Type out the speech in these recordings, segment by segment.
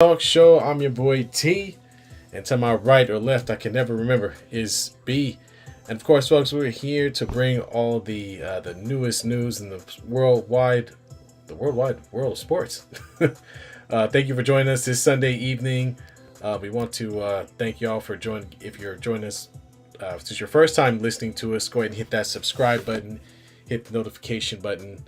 Talk Show. I'm your boy T, and to my right or left, I can never remember, is B. And of course, folks, we're here to bring all the newest news in the worldwide world of sports. Thank you for joining us this Sunday evening. We want to thank y'all for joining. If you're joining us, if this is your first time listening to us, go ahead and hit that subscribe button, hit the notification button,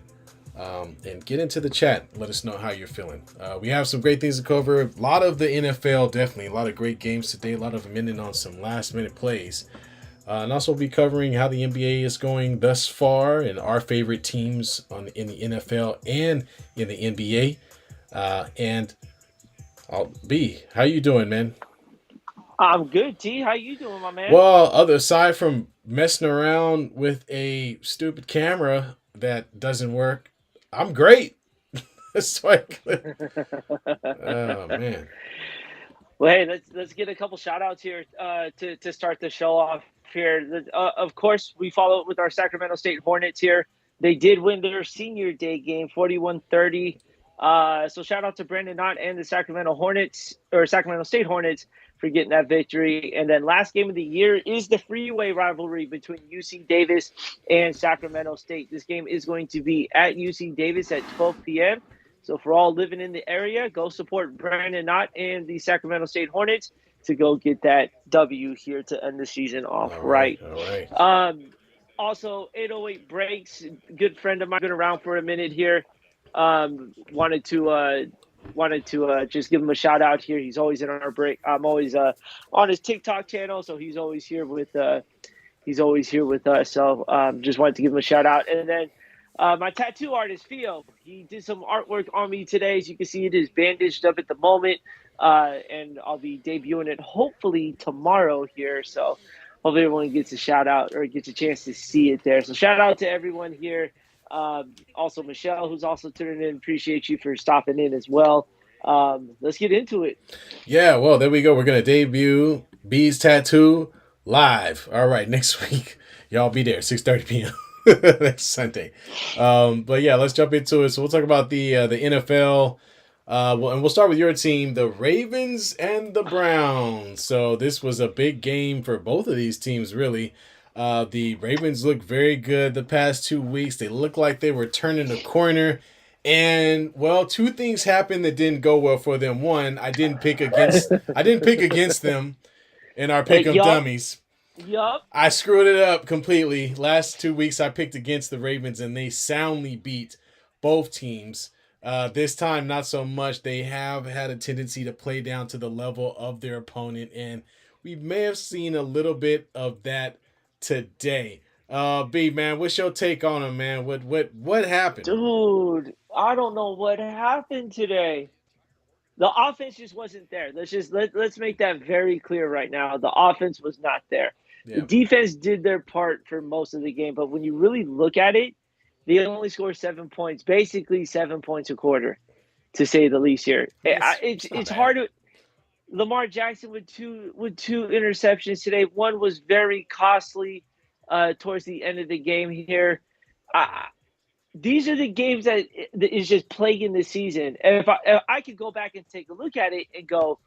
and get into the chat. Let us know how you're feeling. We have some great things to cover. A lot of the NFL, definitely. A lot of great games today. A lot of them ending on some last minute plays. And also be covering how the NBA is going thus far and our favorite teams in the NFL and in the NBA. And B, how you doing, man? I'm good, T. How you doing, my man? Well, other aside from messing around with a stupid camera that doesn't work, I'm great. It's like, oh man. Well, hey, let's get a couple shout outs here to start the show off here. Of course, we follow it with our Sacramento State Hornets here. They did win their senior day game 41-30. So shout out to Brandon Knott and the Sacramento Hornets or Sacramento State Hornets for getting that victory. And then last game of the year is the freeway rivalry between UC Davis and Sacramento State. This game is going to be at UC Davis at 12 p.m. So for all living in the area, go support Brandon Knott and the Sacramento State Hornets to go get that W here to end the season off All right, right. all right. Um, Also, 808 Breaks, good friend of mine, been around for a minute here. Wanted to just give him a shout out here. He's always in our break. I'm always on his TikTok channel, so he's always here with us. So just wanted to give him a shout out. And then my tattoo artist, Theo, he did some artwork on me today. As you can see, it is bandaged up at the moment. And I'll be debuting it hopefully tomorrow here. So hopefully everyone gets a shout out or gets a chance to see it there. So shout out to everyone here. Also, Michelle, who's also tuning in. Appreciate you for stopping in as well. Let's get into it. Yeah, well, there we go. We're gonna debut B's Tattoo live. All right, next week, y'all be there 6:30 p.m. next Sunday. But yeah, let's jump into it. So we'll talk about the NFL. And we'll start with your team, the Ravens and the Browns. So this was a big game for both of these teams, really. The Ravens looked very good the past 2 weeks. They looked like they were turning a corner. And well, two things happened that didn't go well for them. One, I didn't pick against them in our pick 'em Yup, dummies. yup. I screwed it up completely. Last 2 weeks, I picked against the Ravens, and they soundly beat both teams. This time, not so much. They have had a tendency to play down to the level of their opponent, and we may have seen a little bit of that today. B man, what's your take on them, man? What happened? Dude, I don't know what happened today. The offense just wasn't there. Let's make that very clear right now. The offense was not there. The Yeah, defense did their part for most of the game, but when you really look at it, they only scored 7 points, basically 7 points a quarter, to say the least. Here, it's not it's bad. hard to. Lamar Jackson with two interceptions today. One was very costly towards the end of the game here. I, these are the games that is just plaguing the season. And if I could go back and take a look at it and go,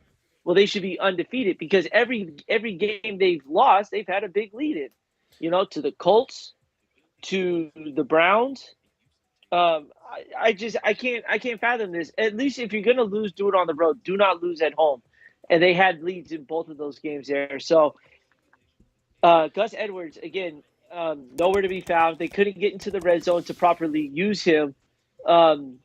well, they should be undefeated because every game they've lost, they've had a big lead in, to the Colts, to the Browns. I can't fathom this. At least if you're gonna lose, do it on the road. Do not lose at home. And they had leads in both of those games there. So Gus Edwards again, nowhere to be found. They couldn't get into the red zone to properly use him um,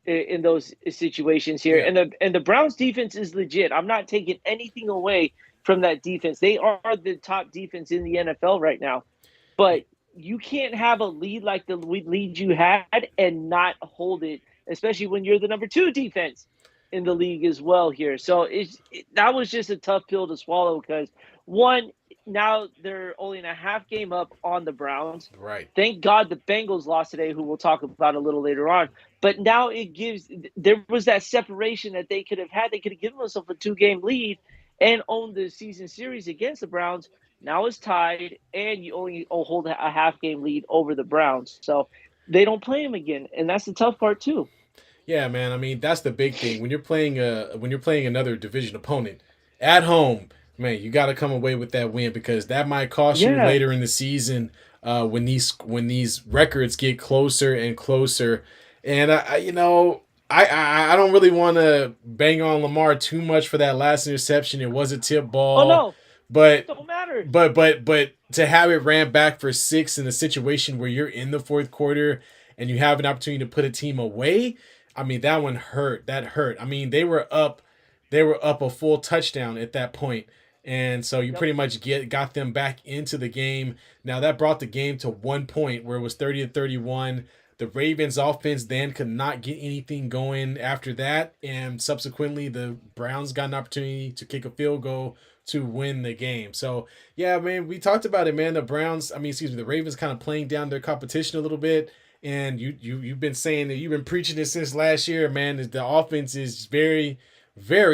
in those situations here. Yeah, And the Browns defense is legit. I'm not taking anything away from that defense. They are the top defense in the NFL right now. But you can't have a lead like the lead you had and not hold it, especially when you're the number two defense in the league as well here. So that was just a tough pill to swallow because one, now they're only in a half game up on the Browns. right. Thank God the Bengals lost today, who we'll talk about a little later on. But now there was that separation that they could have had. They could have given themselves a 2 game lead and owned the season series against the Browns. Now it's tied, and you only hold a half game lead over the Browns. So they don't play them again. And that's the tough part, too. Yeah, man. I mean, that's the big thing when you're playing another division opponent at home. Man, you got to come away with that win because that might cost you Yeah. later in the season when these records get closer and closer. And I don't really want to bang on Lamar too much for that last interception. It was a tip Oh ball, no, it but don't matter. but to have it ran back for six in a situation where you're in the fourth quarter and you have an opportunity to put a team away, I mean that one hurt. That hurt. I mean they were up a full touchdown at that point, and so you Yep. pretty much got them back into the game. Now that brought the game to 1 point where it was 30-31. The Ravens offense then could not get anything going after that, and subsequently the Browns got an opportunity to kick a field goal to win the game. So yeah, man, we talked about it, man. The Browns, I mean, excuse me, the Ravens kind of playing down their competition a little bit. And you've been saying that you've been preaching this since last year, man. The offense is very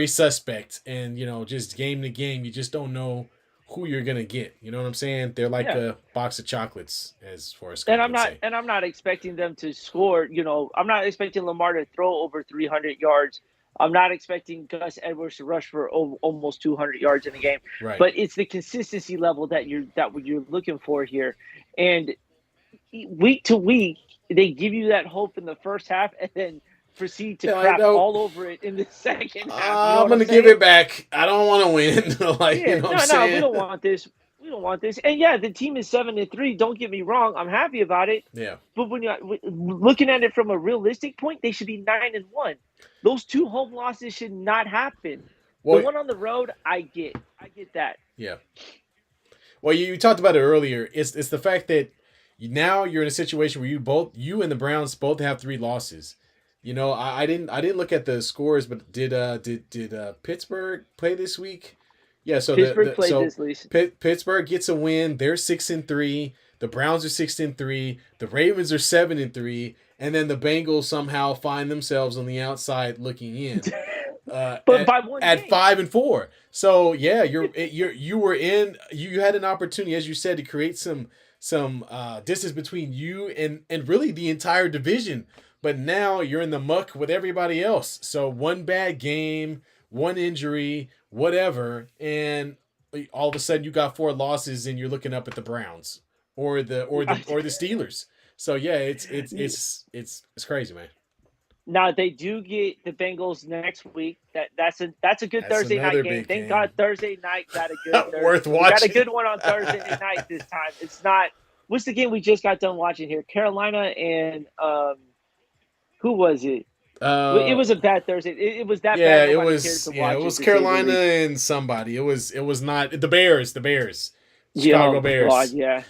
suspect, and just game to game, you just don't know who you're gonna get. You know what I'm saying? They're like Yeah. a box of chocolates, as Forrest And Gump I'm would not say. and I'm not expecting them to score, I'm not expecting Lamar to throw over 300 yards. I'm not expecting Gus Edwards to rush for almost 200 yards in a game. Right. But it's the consistency level that you're looking for here. And week to week, they give you that hope in the first half and then proceed to Yeah, I crap know. all over it in the second half. You know I'm what I'm gonna give saying? it back. I don't want to win. Like, you Yeah, know what I'm no, no, we saying? don't want this. We don't want this. And yeah, the team is 7-3. Don't get me wrong. I'm happy about it. Yeah. But when you're looking at it from a realistic point, they should be 9-1. Those two home losses should not happen. The Well, one on the road, I get that. yeah. Well, you talked about it earlier. It's the fact that now you're in a situation where you and the Browns both have three losses. I didn't look at the scores, but did Pittsburgh play this week? Yeah, so Pittsburgh played this least. Pittsburgh gets a win. They're 6-3. The Browns are 6-3. The Ravens are 7-3, and then the Bengals somehow find themselves on the outside looking in uh, But at by one at game. 5-4. So yeah, you had an opportunity, as you said, to create some distance between you and really the entire division. But now you're in the muck with everybody else. So one bad game, one injury, whatever, and all of a sudden you got four losses, and you're looking up at the Browns or the Steelers. So yeah, it's crazy, man. Now they do get the Bengals next week. That's a good That's Thursday another night game. big Thank God game. Thursday night got a good Worth we got a watching. good one on Thursday night this time. It's not what's the game we just got done watching here? Carolina and who was it? It uh was a bad Thursday. It was that Yeah, bad it nobody cared was. to Yeah, it watch it was to say the Carolina least. and somebody. It was not the Bears. The Bears, Yeah, Chicago oh God, Bears. yeah.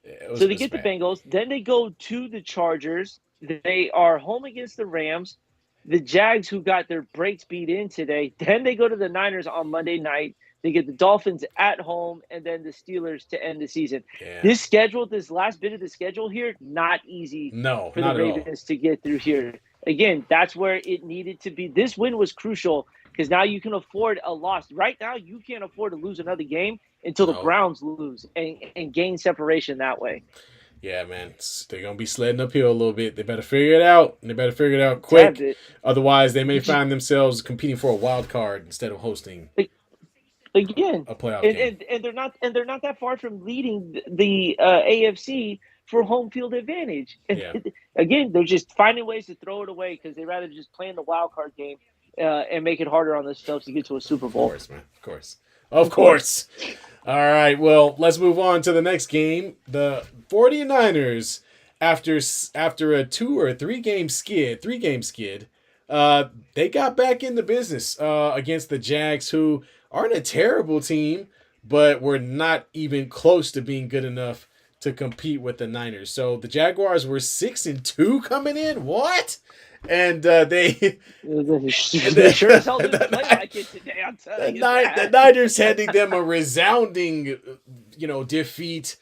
It So they was get the bad. Bengals. Then they go to the Chargers. They are home against the Rams. The Jags, who got their brakes beat in today. Then they go to the Niners on Monday night. They get the Dolphins at home and then the Steelers to end the season. Yeah. This schedule, this last bit of the schedule here, not easy No, for the not at all. Ravens to get through here. Again, that's where it needed to be. This win was crucial because now you can afford a loss. Right now, you can't afford to lose another game until the No. Browns lose and gain separation that way. Yeah, man. They're gonna be sledding uphill a little bit. They better figure it out. And they better figure it out That's quick. it. Otherwise, they may You just find themselves competing for a wild card instead of hosting again, a playoff and, game. and and they're not that far from leading the AFC for home field advantage. And Yeah, again, they're just finding ways to throw it away because they rather just play in the wild card game and make it harder on themselves to get to a Super of Bowl. course, man. Of course. Of Of course. course. All right. Well, let's move on to the next game. The 49ers, after a 3 game skid, they got back in the business against the Jags, who aren't a terrible team, but were not even close to being good enough to compete with the Niners. So the Jaguars were 6-2 coming in. What? And they They sure as hell didn't play like it today. I'm the, telling you The that. Niners handing them a resounding, defeat,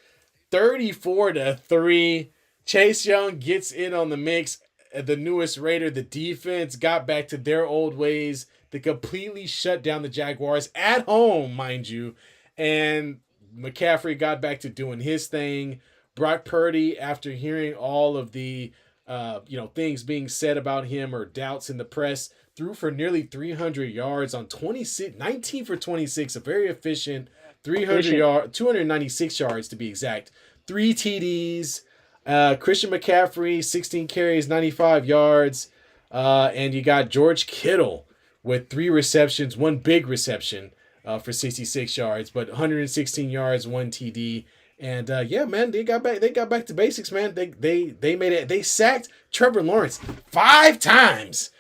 34-3. Chase Young gets in on the mix. The newest Raider, the defense got back to their old ways. They completely shut down the Jaguars at home, mind you. And McCaffrey got back to doing his thing. Brock Purdy, after hearing all of the things being said about him or doubts in the press. Threw for nearly 300 yards on 26, 19 for 26, a very efficient 300 Efficient. yard, 296 yards to be exact. 3 TDs. Christian McCaffrey, 16 carries, 95 yards. And you got George Kittle with 3 receptions, one big reception for 66 yards, but 116 yards, 1 TD. And yeah, man, they got back. They got back to basics, man. They made it. They sacked Trevor Lawrence 5 times.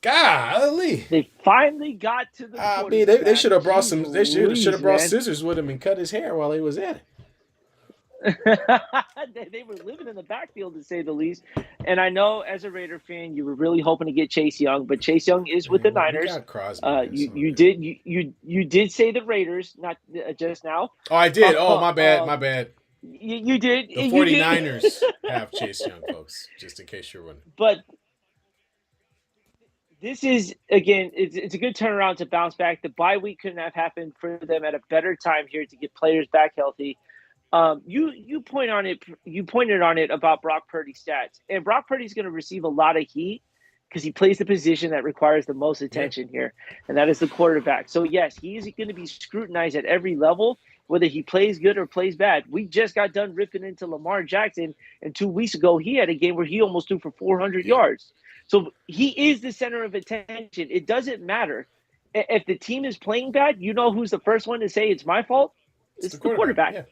Golly. They finally got to the I mean, they quarterback. should have brought Jeez some. They should have Louise, brought man. scissors with him and cut his hair while he was at it. They were living in the backfield, to say the least. And I know, as a Raider fan, you were really hoping to get Chase Young, but Chase Young is with the We Niners. got Crosby. Man, You did say the Raiders, not just now. Oh, I did. Oh, my bad. My bad. You did. The You did. 49ers have Chase Young, folks, just in case you're wondering. But this is, again, it's a good turnaround to bounce back. The bye week couldn't have happened for them at a better time here to get players back healthy. You pointed on it about Brock Purdy's stats, and Brock Purdy's going to receive a lot of heat because he plays the position that requires the most attention here, and that is the quarterback. So yes, he is going to be scrutinized at every level, whether he plays good or plays bad. We just got done ripping into Lamar Jackson, and 2 weeks ago he had a game where he almost threw for 400 yards. So he is the center of attention. It doesn't matter if the team is playing bad. You know who's the first one to say it's my fault? It's the quarterback. Yeah.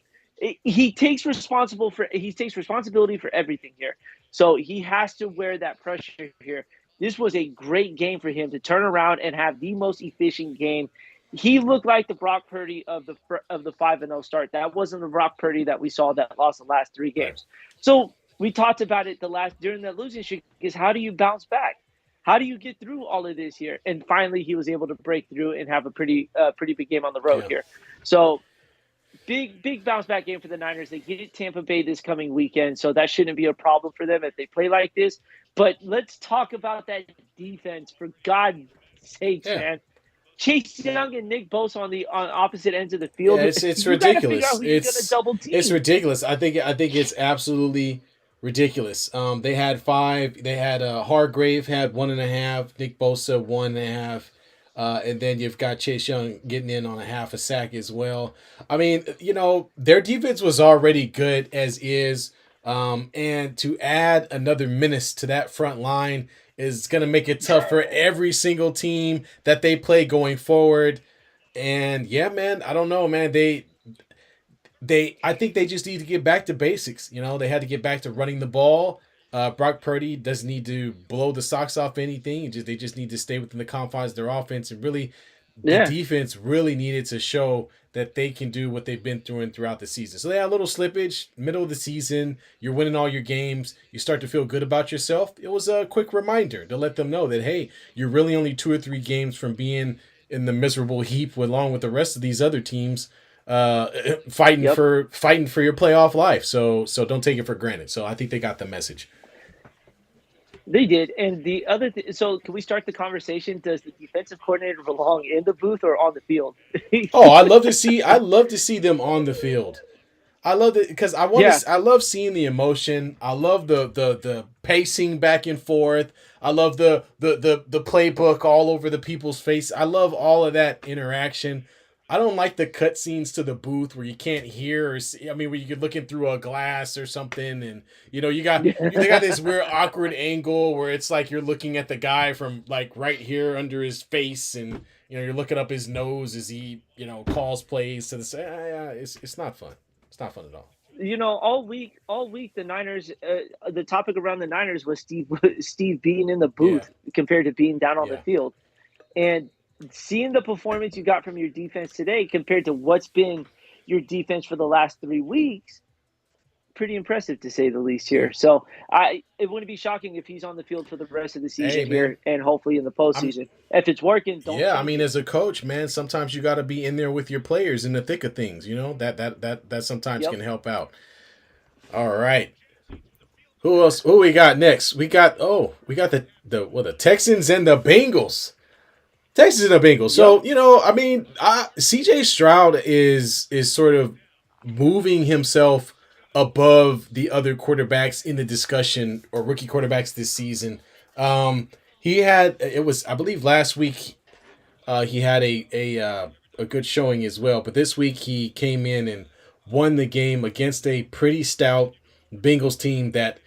He takes responsibility for everything here. So he has to wear that pressure here. This was a great game for him to turn around and have the most efficient game. He looked like the Brock Purdy of the 5-0 start. That wasn't the Brock Purdy that we saw that lost the last 3 games. Right. So we talked about it during that losing streak is how do you bounce back? How do you get through all of this here? And finally, he was able to break through and have a pretty big game on the road here. So big bounce back game for the Niners. They get Tampa Bay this coming weekend, so that shouldn't be a problem for them if they play like this. But let's talk about that defense, for God's sakes, man. Chase Young and Nick Bosa on opposite ends of the field. Yeah, it's ridiculous. It's ridiculous. I think it's absolutely ridiculous. They had 5. They had Hargrave had 1.5. Nick Bosa 1.5. And then you've got Chase Young getting in on a half a sack as well. I mean, their defense was already good as is. And to add another menace to that front line is going to make it tough for every single team that they play going forward. And yeah, man, I don't know, man. I think they just need to get back to basics. They had to get back to running the ball. Brock Purdy doesn't need to blow the socks off anything. They just need to stay within the confines of their offense, and really, the defense really needed to show that they can do what they've been doing throughout the season. So they had a little slippage, middle of the season. You're winning all your games. You start to feel good about yourself. It was a quick reminder to let them know that, hey, you're really only 2 or 3 games from being in the miserable heap along with the rest of these other teams fighting for your playoff life. So don't take it for granted. So I think they got the message. They did. And the other so can we start the conversation? Does the defensive coordinator belong in the booth or on the field? I'd love to see them on the field. I love it because I love seeing the emotion. I love the pacing back and forth. I love the playbook all over the people's face. I love all of that interaction. I don't like the cutscenes to the booth where you can't hear or see. I mean, where you're looking through a glass or something, and they got this weird awkward angle where it's like you're looking at the guy from like right here under his face, and you're looking up his nose as he calls plays to the. It's not fun. It's not fun at all. All week, the Niners. The topic around the Niners was Steve being in the booth compared to being down on the field, and seeing the performance you got from your defense today compared to what's been your defense for the last 3 weeks, pretty impressive to say the least here. So it wouldn't be shocking if he's on the field for the rest of the season here and hopefully in the postseason. If it's working, don't. Yeah, I mean, as a coach, man, sometimes you got to be in there with your players in the thick of things. That sometimes can help out. All right. Who else? Who we got next? We got the Texans and the Bengals. Texans and the Bengals. So, I mean, CJ Stroud is sort of moving himself above the other quarterbacks in the discussion or rookie quarterbacks this season. He had it was I believe last week he had a good showing as well, but this week he came in and won the game against a pretty stout Bengals team that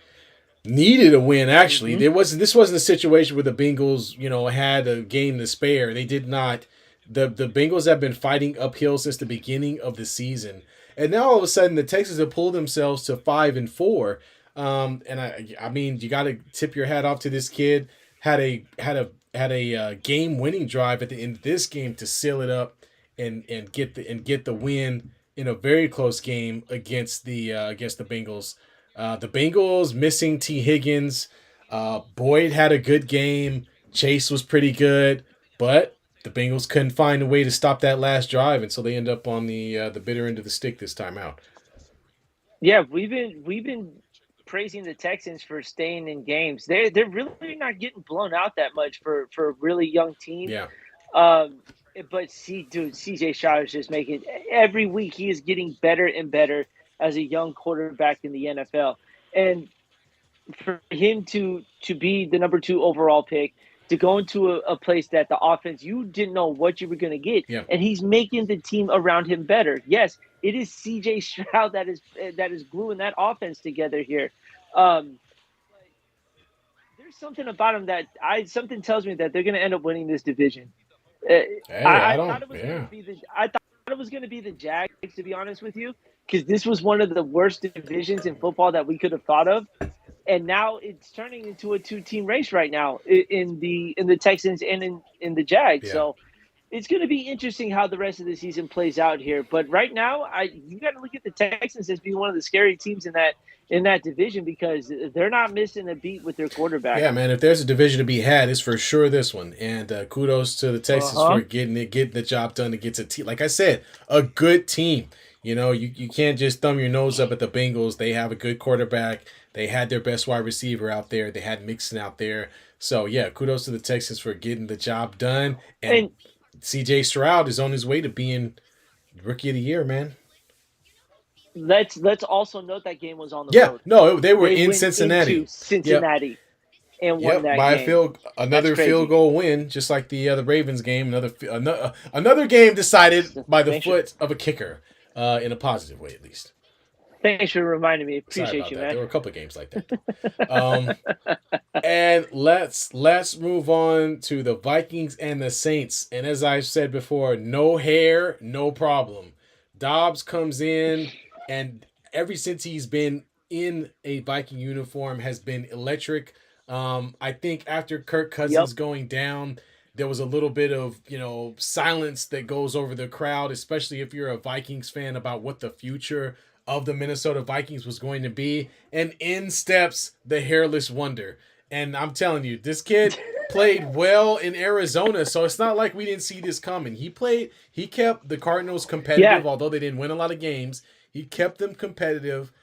needed a win. Actually, Mm-hmm. there was this wasn't a situation where the Bengals, had a game to spare. They did not. The Bengals have been fighting uphill since the beginning of the season, and now all of a sudden the Texans have pulled themselves to 5-4. And I mean, you got to tip your hat off to this kid. Had a game winning drive at the end of this game to seal it up and get the win in a very close game against the Bengals. The Bengals missing T. Higgins. Boyd had a good game. Chase was pretty good, but the Bengals couldn't find a way to stop that last drive, and so they end up on the bitter end of the stick this time out. Yeah, we've been praising the Texans for staying in games. They're really not getting blown out that much for a really young team. Yeah, Um, but dude, CJ Stroud is just making every week he is getting better and better as a young quarterback in the NFL. And for him to be the number two overall pick, to go into a place that the offense you didn't know what you were going to get, yeah, and he's making the team around him better. Yes, it is CJ Stroud that is gluing that offense together here. But there's something about him that I something tells me that they're going to end up winning this division. Uh, hey, I I don't. thought it was going to Yeah, be the I thought it was going to be the Jags, to be honest with you, because this was one of the worst divisions in football that we could have thought of, and now it's turning into a two-team race right now in the Texans and in the Jags. yeah. So it's going to be interesting how the rest of the season plays out here. But right now, you got to look at the Texans as being one of the scary teams in that division because they're not missing a beat with their quarterback. Yeah, man. If there's a division to be had, it's for sure this one. And kudos to the Uh Texans for huh. getting the job done against a team. Like I said, a good team. You can't just thumb your nose up at the Bengals. They have a good quarterback. They had their best wide receiver out there. They had Mixon out there. So yeah, kudos to the Texans for getting the job done. And And C.J. Stroud is on his way to being rookie of the year, man. let's also note that game was on the Yeah, road. no, they were They in went into Cincinnati. Yep, Cincinnati and won Yep, that by a game. That's another field crazy. goal win, just like the Ravens game. Another game decided So by the thanks for foot of a kicker, in a positive way at least. thanks for reminding me. Sorry Appreciate about you, that. There man. were a couple of games like that. And let's move on to the Vikings and the Saints. And as I said before, no hair, no problem. Dobbs comes in, and ever since he's been in a Viking uniform, has been electric. I think after Kirk Yep. Cousins going down, there was a little bit of silence that goes over the crowd, especially if you're a Vikings fan, about what the future of the Minnesota Vikings was going to be. And in steps the hairless wonder. And I'm telling you, this kid played well in Arizona, so it's not like we didn't see this coming. He kept the Cardinals Yeah. competitive, although they didn't win a lot of games. He kept them competitive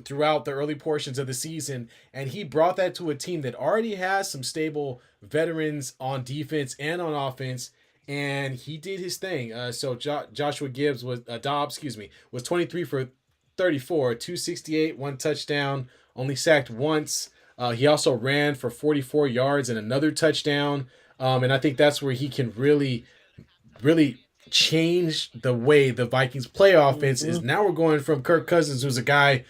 throughout the early portions of the season, and he brought that to a team that already has some stable veterans on defense and on offense. And he did his thing. So Joshua Gibbs was Dobbs, excuse me, was 23 for 34, 268, one touchdown, only sacked once. He also ran for 44 yards and another touchdown. And I think that's where he can really change the way the Vikings play offense. Hmm. Is now we're going from Kirk Cousins, who's a guy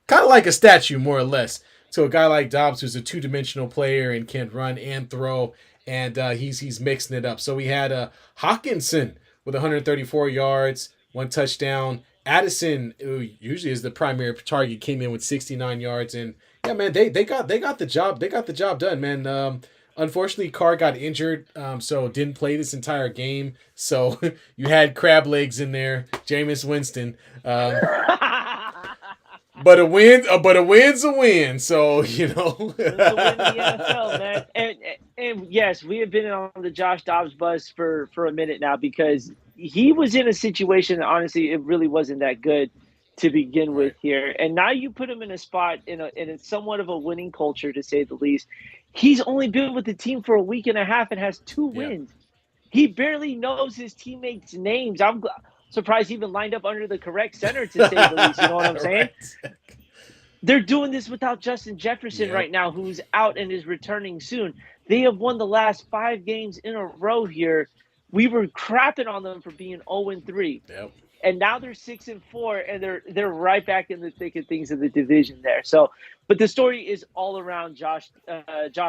kind of like a statue, more or less, to a guy like Dobbs, who's a two-dimensional player and can run and throw. And he's mixing it up. So we had Hawkinson with 134 yards, one touchdown. Addison, who usually is the primary target, came in with 69 yards. And yeah, man, they got the job done, man. Unfortunately, Carr got injured, so didn't play this entire game. So you had crab legs in there, Jameis Winston. But a win's a win. So Wins a win in the NFL, man. And yes, we have been on the Josh Dobbs bus for a minute now because he was in a situation that honestly it really wasn't that good to begin with right. here. And now you put him in a spot in a somewhat of a winning culture to say the least. He's only been with the team for a week and a half and has two Yeah. wins. He barely knows his teammates' names. surprised he even lined up under the correct center, to say the least. You know what I'm saying? Right. They're doing this without Justin Jefferson Yep. right now, who's out and is returning soon. They have won the last 5 games in a row here. We were crapping on them for being 0-3. Yep. And now they're 6-4, and they're right back in the thick of things in the division there. So, but the story is all around Josh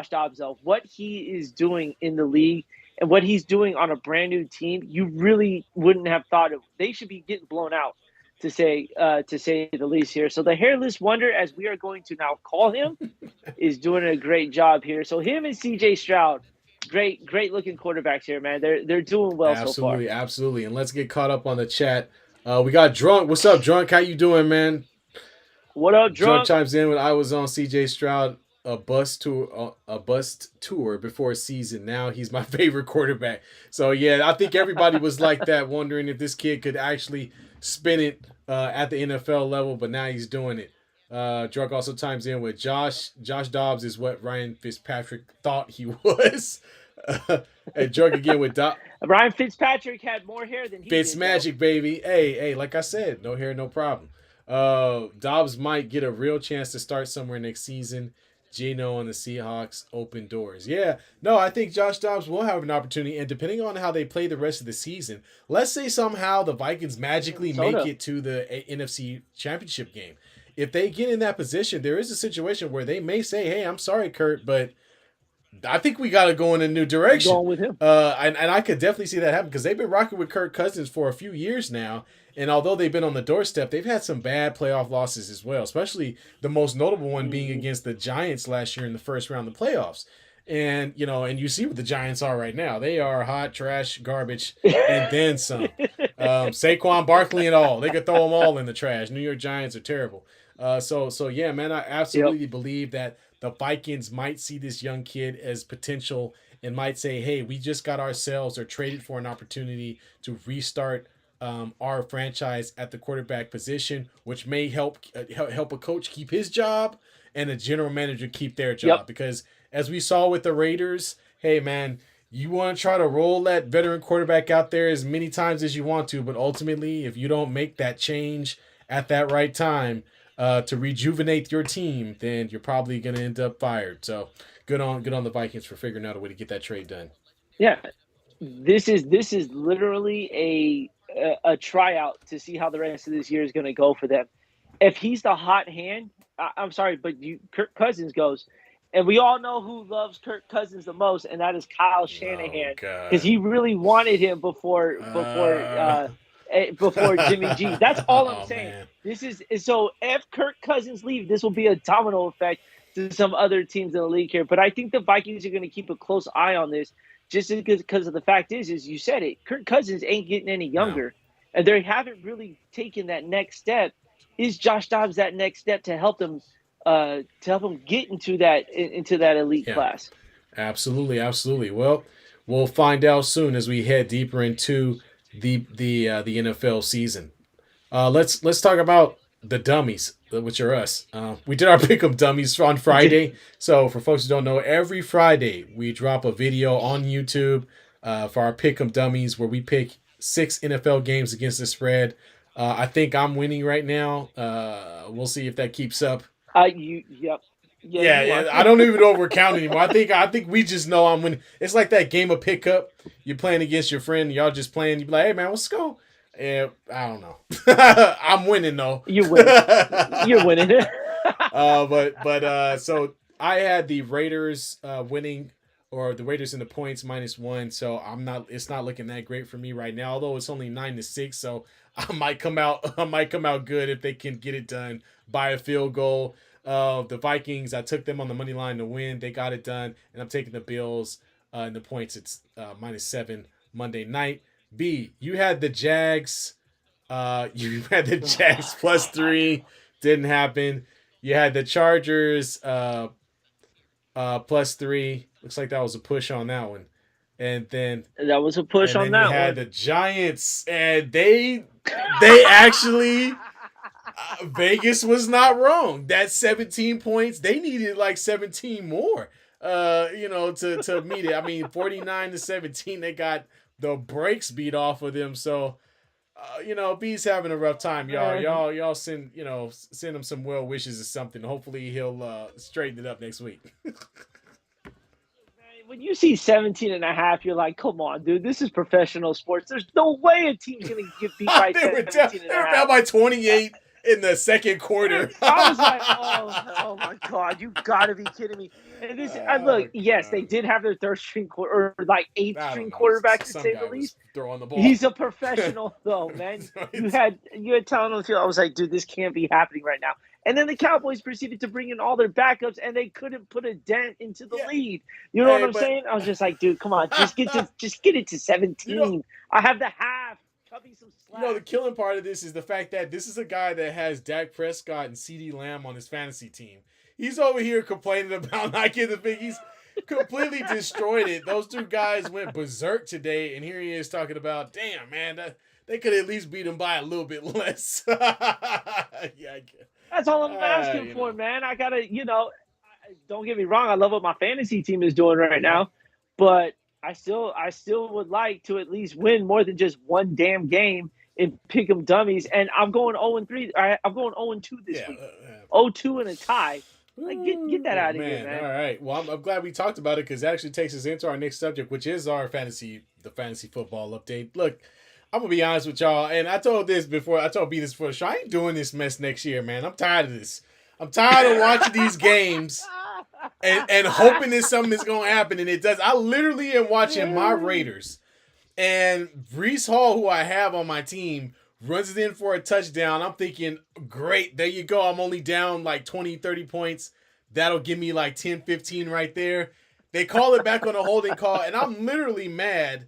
Dobbs, though. What he is doing in the league and what he's doing on a brand new team, you really wouldn't have thought of. They should be getting blown out, to say the least here. So the hairless wonder, as we are going to now call him, is doing a great job here. So him and C.J. Stroud, great looking quarterbacks here, man. They're doing well so far. Absolutely, absolutely. And let's get caught up on the chat. We got Drunk. What's up, Drunk? How you doing, man? What up, Drunk drunk? chimes in when I was on CJ Stroud a bust tour before a season. Now he's my favorite quarterback. So yeah, I think everybody was like that, wondering if this kid could actually spin it at the NFL level. But now he's doing it. Drunk also chimes in with Josh Dobbs is what Ryan Fitzpatrick thought he was. And Drunk again with Ryan Fitzpatrick had more hair than he Fitz did, though. magic, baby. Hey, like I said, no hair, no problem. Dobbs might get a real chance to start somewhere next season. Gino and the Seahawks open doors. Yeah, no, I think Josh Dobbs will have an opportunity, and depending on how they play the rest of the season, let's say somehow the Vikings magically make Minnesota. it to the NFC Championship game. If they get in that position, there is a situation where they may say, "Hey, I'm sorry, Kurt, but I think we got to go in a new I'm direction." going with him. And I could definitely see that happen because they've been rocking with Kirk Cousins for a few years now. And although they've been on the doorstep, they've had some bad playoff losses as well, especially the most notable one being against the Giants last year in the first round of the playoffs. And, and you see what the Giants are right now. They are hot, trash, garbage, and then some. Saquon Barkley and all. They could throw them all in the trash. New York Giants are terrible. So yeah, man, I Yep. absolutely believe that the Vikings might see this young kid as potential and might say, hey, we just got ourselves or traded for an opportunity to restart our franchise at the quarterback position, which may help a coach keep his job and a general manager keep their Yep. job. Because as we saw with the Raiders, hey, man, you want to try to roll that veteran quarterback out there as many times as you want to, but ultimately, if you don't make that change at that right time, to rejuvenate your team, then you're probably going to end up fired. So good on the Vikings for figuring out a way to get that trade done. Yeah. This is literally a tryout to see how the rest of this year is going to go for them. If he's the hot hand, I'm sorry, but Kirk Cousins goes, and we all know who loves Kirk Cousins the most, and that is Kyle Oh Shanahan, because God. he really wanted him Uh, before Jimmy G. That's all I'm oh saying. man. This is so if Kirk Cousins leaves, this will be a domino effect to some other teams in the league here. But I think the Vikings are going to keep a close eye on this, just because of the fact is you said it. Kirk Cousins ain't getting any No. younger, and they haven't really taken that next step. Is Josh Dobbs that next step to help them get into that elite Yeah. class? Absolutely. Absolutely. Well, we'll find out soon as we head deeper into the NFL season. Let's talk about the dummies, which are us. We did our pick'em dummies on Friday. So for folks who don't know, every Friday we drop a video on YouTube for our pick'em dummies where we pick 6 NFL games against the spread. I think I'm winning right now. We'll see if that keeps up. Yep, yeah, Yeah, you yeah, are. I don't even know if we're counting anymore. I think we just know I'm winning. It's like that game of pickup. You're playing against your friend. Y'all just playing. You be like, hey man, let's go. Yeah, I don't know. I'm winning though. You win. You're winning. So I had the Raiders winning, or the Raiders in the points -1. So I'm not. It's not looking that great for me right now. Although it's only 9-6, so I might come out. I might come out good if they can get it done by a field goal. The Vikings, I took them on the money line to win. They got it done, and I'm taking the Bills in the points. It's -7 Monday night. B, you had the Jags. You had the Jags +3. Didn't happen. You had the Chargers +3. Looks like that was a push on that one. And then That was a push and on then you that had one. the Giants, and they actually Vegas was not wrong. That 17 points, they needed like 17 more. To meet it. I mean, 49-17, they got the brakes beat off of them. So B's having a rough time, y'all. Man, Y'all send him some well wishes or something. Hopefully he'll straighten it up next week. when you see 17 and a half, you're like, come on, dude, this is professional sports. There's no way a team's going to get beat by they were down, 17 and they a were down half. by 28 in the second quarter. I was like, oh my God, you got to be kidding me. And this, Oh look, yes, god. they did have their third string or like eighth I don't string know. quarterback to Some say the guy was least. throwing the ball. He's a professional, though, man. So You had talent on the field. I was like, dude, this can't be happening right now. And then the Cowboys proceeded to bring in all their backups, and they couldn't put a dent into the yeah. lead. You know what Hey, I'm but saying? I was just like, dude, come on, just get it to you know, 17. I have the half. Cut me some the slack. killing part of this is the fact that this is a guy that has Dak Prescott and CeeDee Lamb on his fantasy team. He's over here complaining about not getting the big. He's completely destroyed it. Those two guys went berserk today, and here he is talking about, damn, man, they could at least beat him by a little bit less. Yeah, That's all I'm asking for, man. I gotta, don't get me wrong. I love what my fantasy team is doing right Yep. now, but I still would like to at least win more than just one damn game in pick'em dummies. And I'm going 0-3. I'm going 0-2 this Yeah. week. 0-2 and a tie. Like get that Oh out of here, man! man. All right. Well, I'm glad we talked about it because it actually takes us into our next subject, which is the fantasy football update. Look, I'm gonna be honest with y'all, and I told B this before the show. I ain't doing this mess next year, man. I'm tired of this. I'm tired of watching these games and hoping that something is gonna happen, and it does. I literally am watching my Raiders, and Brees Hall, who I have on my team, runs it in for a touchdown. I'm thinking, great, there you go. I'm only down like 20, 30 points. That'll give me like 10, 15 right there. They call it back on a holding call, and I'm literally mad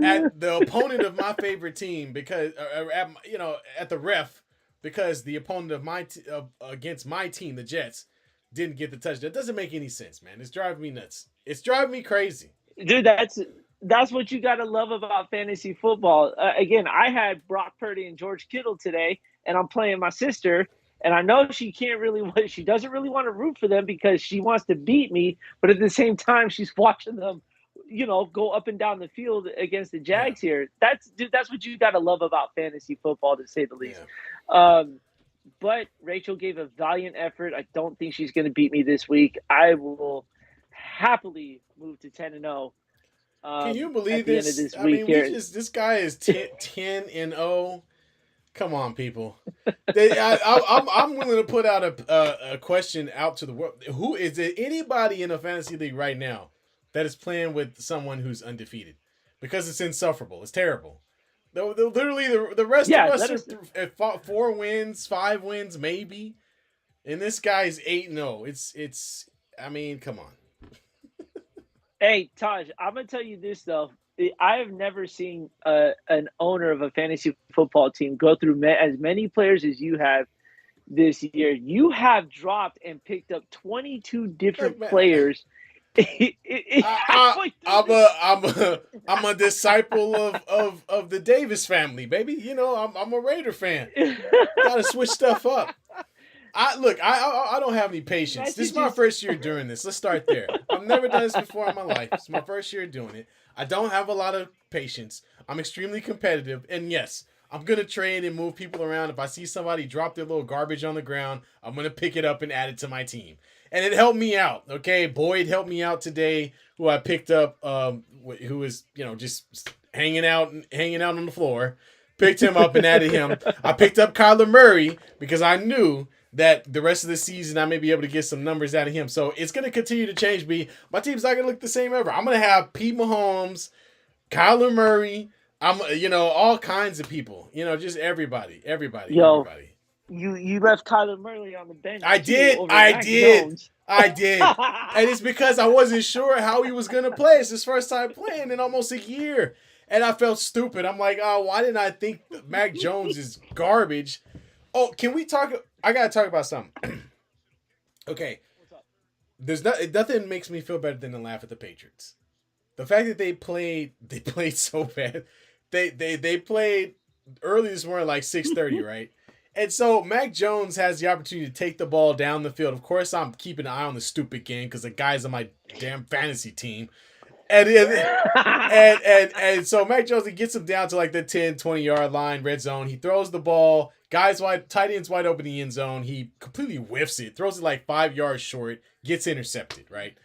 at the opponent of my favorite team because, at the ref because the opponent of against my team, the Jets, didn't get the touchdown. It doesn't make any sense, man. It's driving me nuts. It's driving me crazy. Dude, that's what you gotta love about fantasy football. Again, I had Brock Purdy and George Kittle today, and I'm playing my sister. And I know she she doesn't really want to root for them because she wants to beat me, but at the same time, she's watching them, go up and down the field against the Yeah. Jags here. That's what you got to love about fantasy football, to say the least. Yeah. But Rachel gave a valiant effort. I don't think she's going to beat me this week. I will happily move to 10-0. Can you At believe the end of this? this I week mean, here. this guy is 10-0. Come on, people. I'm willing to put out a question out to the world. Who is there anybody in a fantasy league right now that is playing with someone who's undefeated? Because it's insufferable. It's terrible. Literally, the rest of Yeah, us that are is. at 4 wins, 5 wins, maybe, and this guy's 8-0. It's. I mean, come on. Hey, Taj, I'm gonna tell you this though. I have never seen an owner of a fantasy football team go through as many players as you have this year. You have dropped and picked up 22 Look, different man. players. Halfway through I'm a disciple of the Davis family, baby. I'm a Raider fan. Gotta switch stuff up. I don't have any patience. This is my first year doing this. Let's start there. I've never done this before in my life. It's my first year doing it. I don't have a lot of patience. I'm extremely competitive, and yes, I'm gonna trade and move people around. If I see somebody drop their little garbage on the ground, I'm gonna pick it up and add it to my team. And it helped me out. Okay, Boyd helped me out today, who I picked up, who was just hanging out on the floor. Picked him up and added him. I picked up Kyler Murray because I knew that the rest of the season I may be able to get some numbers out of him. So it's going to continue to change me. My team's not going to look the same ever. I'm going to have Pete Mahomes, Kyler Murray, all kinds of people. Just everybody. Yo, you left Kyler Murray on the bench. I did. And it's because I wasn't sure how he was going to play. It's his first time playing in almost a year. And I felt stupid. I'm like, oh, why didn't I think Mac Jones is garbage? Oh, can we talk? I got to talk about something. Okay. Nothing makes me feel better than to laugh at the Patriots. The fact that they played so bad. They played early this morning, like 6:30, right? And so Mac Jones has the opportunity to take the ball down the field. Of course, I'm keeping an eye on the stupid game because the guy's on my damn fantasy team. And so Mac Jones, he gets him down to like the 10, 20-yard line, red zone. He throws the ball. Guys wide, tight ends wide open in the end zone. He completely whiffs it, throws it like 5 yards short, gets intercepted, right?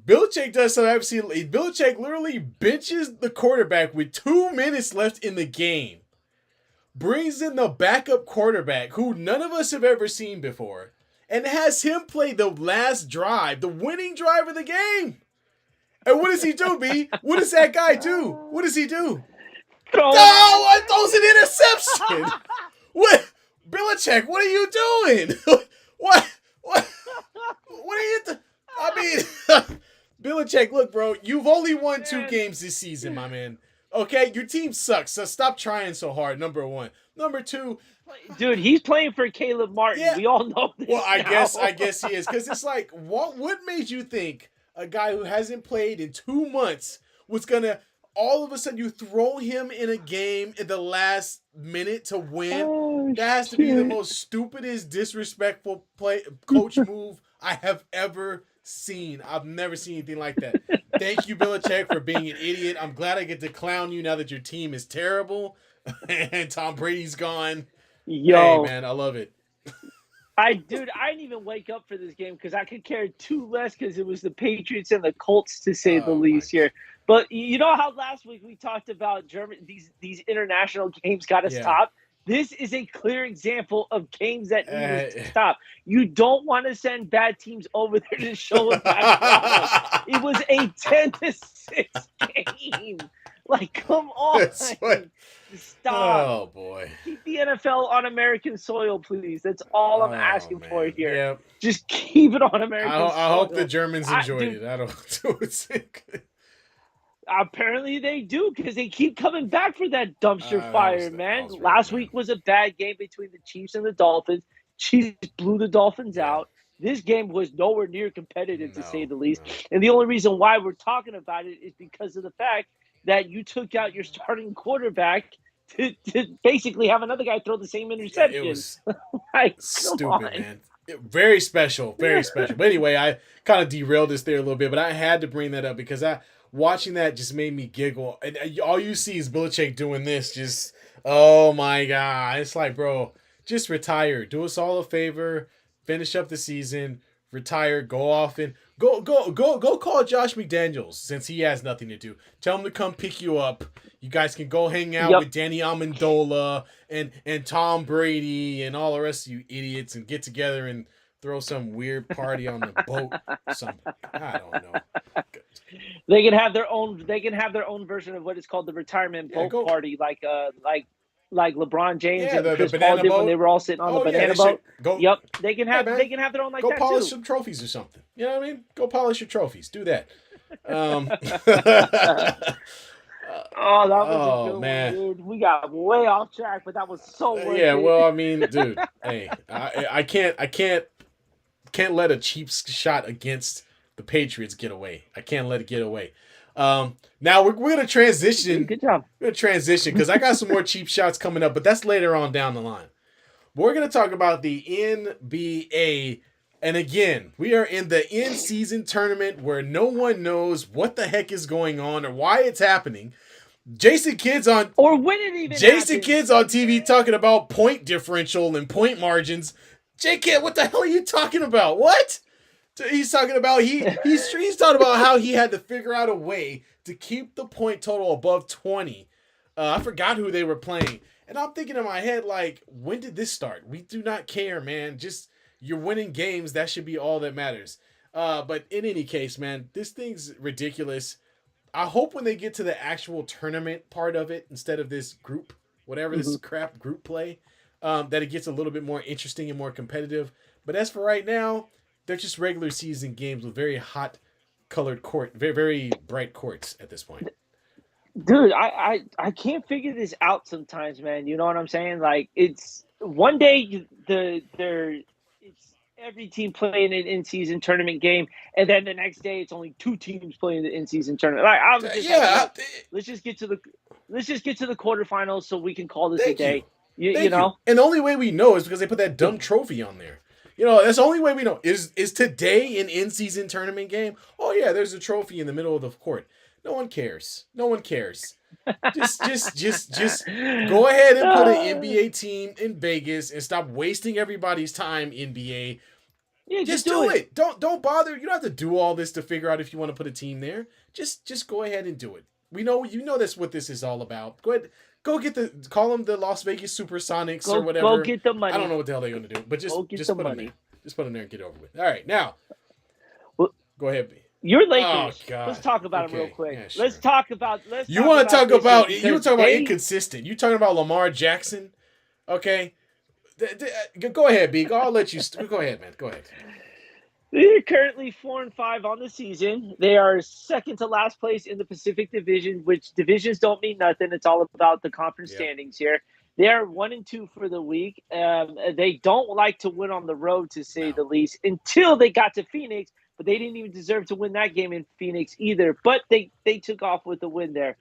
Belichick does something I've seen. Belichick literally benches the quarterback with 2 minutes left in the game. Brings in the backup quarterback who none of us have ever seen before. And has him play the last drive, the winning drive of the game. And what does he do, B? What does that guy do? What does he do? Oh, throws an interception. What? Belichick, what are you doing? What? What are you I mean, Belichick, look, bro, you've only won 2 games this season, my man. Okay, your team sucks, so stop trying so hard, number one. Number two, dude, he's playing for Caleb Martin. Yeah. We all know this. Well, I guess he is, because it's like, what made you think a guy who hasn't played in 2 months was gonna all of a sudden you throw him in a game in the last minute to win? Oh, that has to be the most stupidest, disrespectful coach move I have ever seen. I've never seen anything like that. Thank you, Belichick, for being an idiot. I'm glad I get to clown you now that your team is terrible and Tom Brady's gone. Yo, hey, man, I love it. I didn't even wake up for this game because I could care two less because it was the Patriots and the Colts, to say the least here. But you know how last week we talked about these international games got to stop? This is a clear example of games that need to stop. You don't want to send bad teams over there to show them bad. It was a 10-6 game. Like, come on. Stop. Oh, boy. Keep the NFL on American soil, please. That's all I'm asking for here. Yep. Just keep it on American soil. I hope the Germans enjoyed it. I don't know. Apparently they do, because they keep coming back for that dumpster fire, man. Last week was a bad game between the Chiefs and the Dolphins. Chiefs blew the Dolphins out. This game was nowhere near competitive, to say the least. And the only reason why we're talking about it is because of the fact that you took out your starting quarterback to basically have another guy throw the same interception. It was like, stupid, man. Very special, very special. But anyway, I kind of derailed this there a little bit, but I had to bring that up because watching that just made me giggle. And all you see is Belichick doing this. Just, oh my God. It's like, bro, just retire. Do us all a favor. Finish up the season. Retire. Go off and go call Josh McDaniels, since he has nothing to do. Tell him to come pick you up. You guys can go hang out with Danny Amendola and Tom Brady and all the rest of you idiots and get together and throw some weird party on the boat. I don't know. They can have their own. They can have their own version of what is called the retirement boat party, like LeBron James and Chris Paul did when they were all sitting on the banana boat. They can have. They can have their own like that too. Go polish some trophies or something. You know what I mean? Go polish your trophies. Do that. Oh, that was a good one, dude. We got way off track, but that was so worth it. Well, I mean, dude, hey, I can't let a cheap shot against the Patriots get away. I can't let it get away. Now we're gonna transition. Good job. We're gonna transition because I got some more cheap shots coming up, but that's later on down the line. But we're gonna talk about the NBA. And again, we are in the in-season tournament where no one knows what the heck is going on or why it's happening. Jason Kidd's on TV talking about point differential and point margins. J Kidd, what the hell are you talking about? What? He's talking about he's talking about how he had to figure out a way to keep the point total above 20. I forgot who they were playing, and I'm thinking in my head, like, when did this start? We do not care, man. Just you're winning games. That should be all that matters. But in any case, man, this thing's ridiculous. I hope when they get to the actual tournament part of it, instead of this group, whatever this crap group play, that it gets a little bit more interesting and more competitive. But as for right now, they're just regular season games with very hot colored very, very bright courts at this point. Dude, I can't figure this out sometimes, man. You know what I'm saying? Like, it's one day it's every team playing an in-season tournament game, and then the next day it's only 2 teams playing the in-season tournament. Like, let's just get to the quarterfinals so we can call this a day. You know? And the only way we know is because they put that dumb trophy on there. That's the only way we know. Is today an in-season tournament game? Oh yeah, there's a trophy in the middle of the court. No one cares. No one cares. Just go ahead and put an Uh, NBA team in Vegas and stop wasting everybody's time, NBA. yeah, just Just do do it. it. Don't bother. You don't have to do all this to figure out if you want to put a team there. Just go ahead and do it. We know you know that's what this is all about. Go ahead, go get the call them the Las Vegas Supersonics or Go whatever. get the I don't money. know what the hell they're gonna do, but Go get just the put them there. money. Just put them there and get it over with. All right, now Well, go ahead. B. your Oh Lakers. Let's God. talk about them real Okay. k. Yeah, sure. Let's You talk want to about talk this here about you want because to talk about they inconsistent? You talking about Lamar Jackson? Okay. Go ahead, B. I'll let you. Go ahead, man. Go ahead. they're currently 4-5 on the season. They are second to last place in the Pacific Division, which divisions don't mean nothing. It's all about the conference Yep. standings here. They are 1-2 for the week. They don't like to win on the road, to say No. the least, until they got to Phoenix. But they didn't even deserve to win that game in Phoenix either. But they took off with the win there,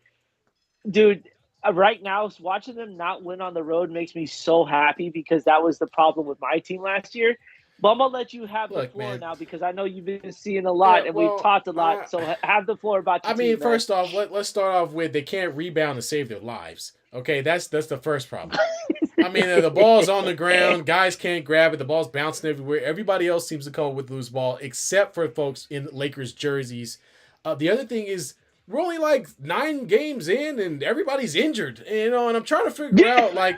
dude. Right now, watching them not win on the road makes me so happy because that was the problem with my team last year. But I'm gonna let you have the Look, floor man. now because I know you've been seeing a Yeah. lot and we've Well. talked a lot. So have the floor about I your mean, team, man. first off, let's start off with they can't rebound and save their lives. Okay, that's the first problem. I mean, the ball's on the ground. Guys can't grab it. The ball's bouncing everywhere. Everybody else seems to come up with loose ball, except for folks in Lakers jerseys. The other thing is, we're only like 9 games in, and everybody's injured. And I'm trying to figure out like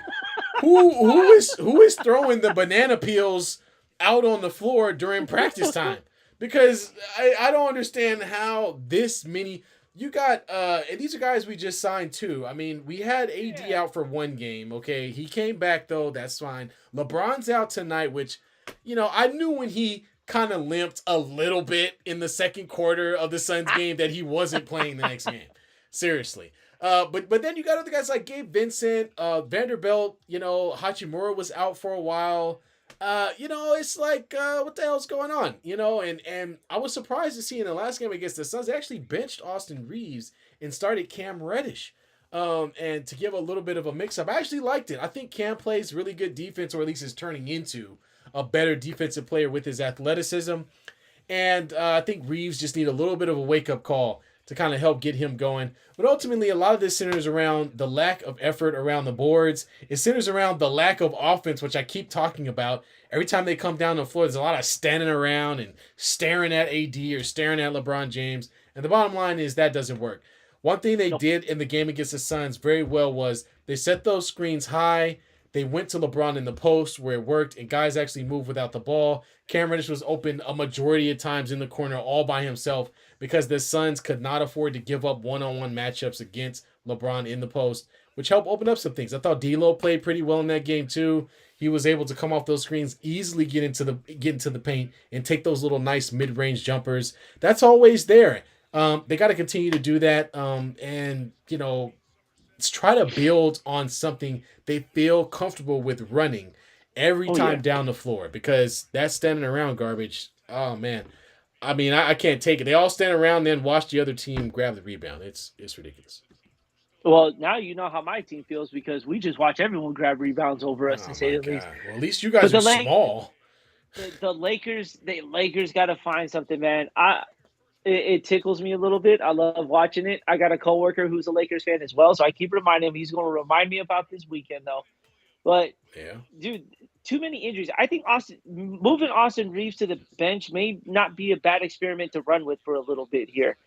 who is throwing the banana peels out on the floor during practice time because I don't understand how this many you got and these are guys we just signed too. I mean, we had AD Yeah. out for 1 game. Okay, he came back though. That's fine. LeBron's out tonight, which I knew when he kind of limped a little bit in the second quarter of the Suns game that he wasn't playing the next game. Seriously. But then you got other guys like Gabe Vincent, Vanderbilt. Hachimura was out for a while. It's like what the hell's going on? And I was surprised to see in the last game against the Suns they actually benched Austin Reeves and started Cam Reddish. And to give a little bit of a mix up, I actually liked it. I think Cam plays really good defense, or at least is turning into a better defensive player with his athleticism. And I think Reeves just need a little bit of a wake up call to kind of help get him going. But ultimately, a lot of this centers around the lack of effort around the boards. It centers around the lack of offense, which I keep talking about. Every time they come down the floor, there's a lot of standing around and staring at AD or staring at LeBron James. And the bottom line is that doesn't work. One thing they Nope. did in the game against the Suns very well was they set those screens high. They went to LeBron in the post where it worked, and guys actually moved without the ball. Cam Reddish was open a majority of times in the corner all by himself because the Suns could not afford to give up one-on-one matchups against LeBron in the post, which helped open up some things. I thought D'Lo played pretty well in that game too. He was able to come off those screens, easily get into the paint, and take those little nice mid-range jumpers. That's always there. They got to continue to do that, and let's try to build on something they feel comfortable with running every Oh time yeah. down the floor because that standing around garbage. Oh man, I mean I can't take it. They all stand around, then watch the other team grab the rebound. It's ridiculous. Well, now you know how my team feels because we just watch everyone grab rebounds over us, to Oh say my the least. god. Well, at least you But guys are small. the Lakers got to find something, man. It tickles me a little bit. I love watching it. I got a coworker who's a Lakers fan as well, so I keep reminding him. He's going to remind me about this weekend though. But Yeah. dude, too many injuries. I think moving Austin Reeves to the bench may not be a bad experiment to run with for a little bit here.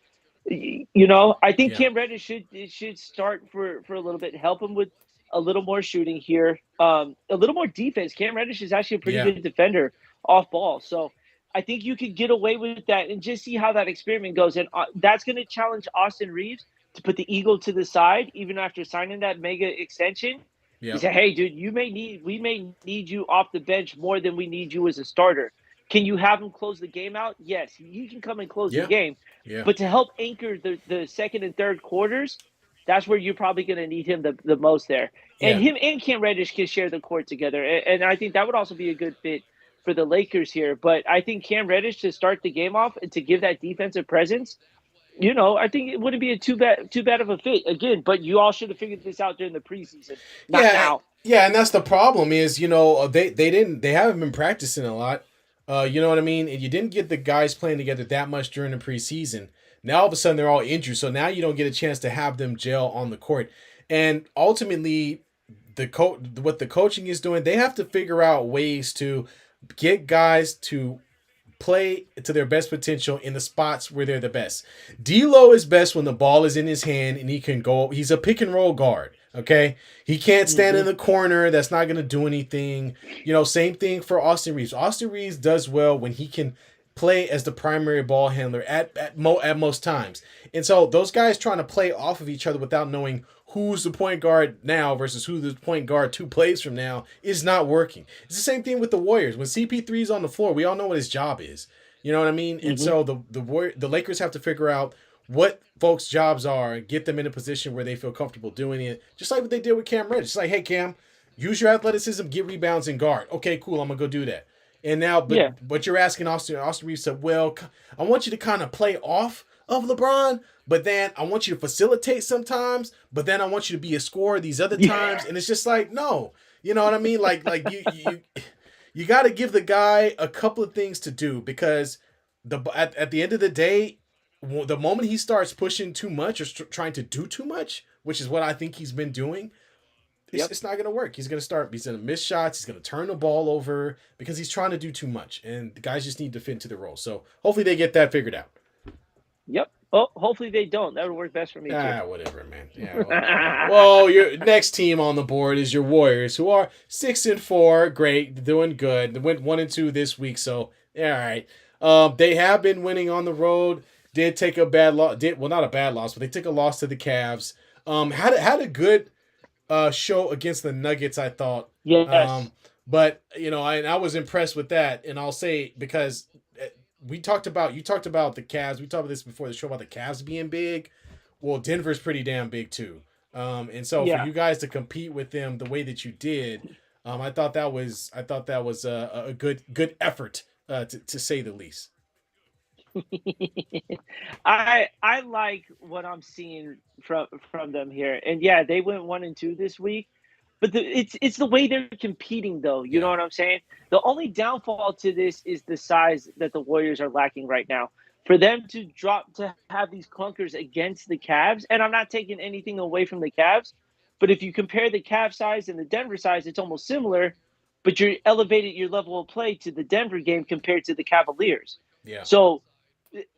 I think Yeah. Cam Reddish should start for a little bit, help him with a little more shooting here, a little more defense. Cam Reddish is actually a pretty Yeah. good defender off ball, so I think you could get away with that and just see how that experiment goes. And that's going to challenge Austin Reeves to put the ego to the side, even after signing that mega extension. He Yeah. said, "Hey, dude, we may need you off the bench more than we need you as a starter. Can you have him close the game out? Yes, he can come and close the Yeah. game, Yeah. but to help anchor the second and third quarters, that's where you're probably going to need him the most there. And Yeah. him and Cam Reddish can share the court together, and I think that would also be a good fit for the Lakers here. But I think Cam Reddish to start the game off and to give that defensive presence, I think it wouldn't be a too bad of a fit again. But you all should have figured this out during the preseason, not Yeah. now. Yeah, and that's the problem is, they haven't been practicing a lot. You know what I mean? And you didn't get the guys playing together that much during the preseason. Now all of a sudden they're all injured, so now you don't get a chance to have them gel on the court. And ultimately, what the coaching is doing, they have to figure out ways to get guys to play to their best potential in the spots where they're the best. D'Lo is best when the ball is in his hand and he can go. He's a pick and roll guard. Okay, he can't stand in Hmm. the corner. That's not going to do anything. Same thing for Austin Reeves. Austin Reeves does well when he can play as the primary ball handler at most times. And so those guys trying to play off of each other without knowing who's the point guard now versus who the point guard 2 plays from now is not working. It's the same thing with the Warriors. When CP3 is on the floor, we all know what his job is. You know what I mean? And Hmm. so the Lakers have to figure out what folks' jobs are, get them in a position where they feel comfortable doing it. Just like what they did with Cam Reddish. It's like, hey Cam, use your athleticism, get rebounds and guard. Okay, cool, I'm gonna go do that. And now, Yeah. but you're asking Austin Reeves said, well, I want you to kind of play off of LeBron, but then I want you to facilitate sometimes, but then I want you to be a scorer these other times. And it's just like, no, you know what I mean? Like you got to give the guy a couple of things to do because at the end of the day, the moment he starts pushing too much or trying to do too much, which is what I think he's been doing, Yep. it's not going to work. He's going to miss shots. He's going to turn the ball over because he's trying to do too much. And the guys just need to fit into the role. So hopefully they get that figured out. Yep. Oh, hopefully they don't. That would work best for me too. Whatever, man. Yeah. Well, your next team on the board is your Warriors, who are 6-4. Great, doing good. They went 1-2 this week, so all right. They have been winning on the road. Did take a bad loss. Not a bad loss, but they took a loss to the Cavs. Had a good show against the Nuggets, I thought. Yes. Um, but I was impressed with that, and I'll say because you talked about the Cavs. We talked about this before the show about the Cavs being big. Well, Denver's pretty damn big too. And so for Yeah. you guys to compete with them the way that you did, I thought that was a good effort to say the least. I like what I'm seeing from them here, and yeah, they went 1-2 this week. But it's the way they're competing, though. You know Yeah, what I'm saying? The only downfall to this is the size that the Warriors are lacking right now. For them to drop to have these clunkers against the Cavs, and I'm not taking anything away from the Cavs, but if you compare the Cavs size and the Denver size, it's almost similar. But you're elevated your level of play to the Denver game compared to the Cavaliers. yeah. So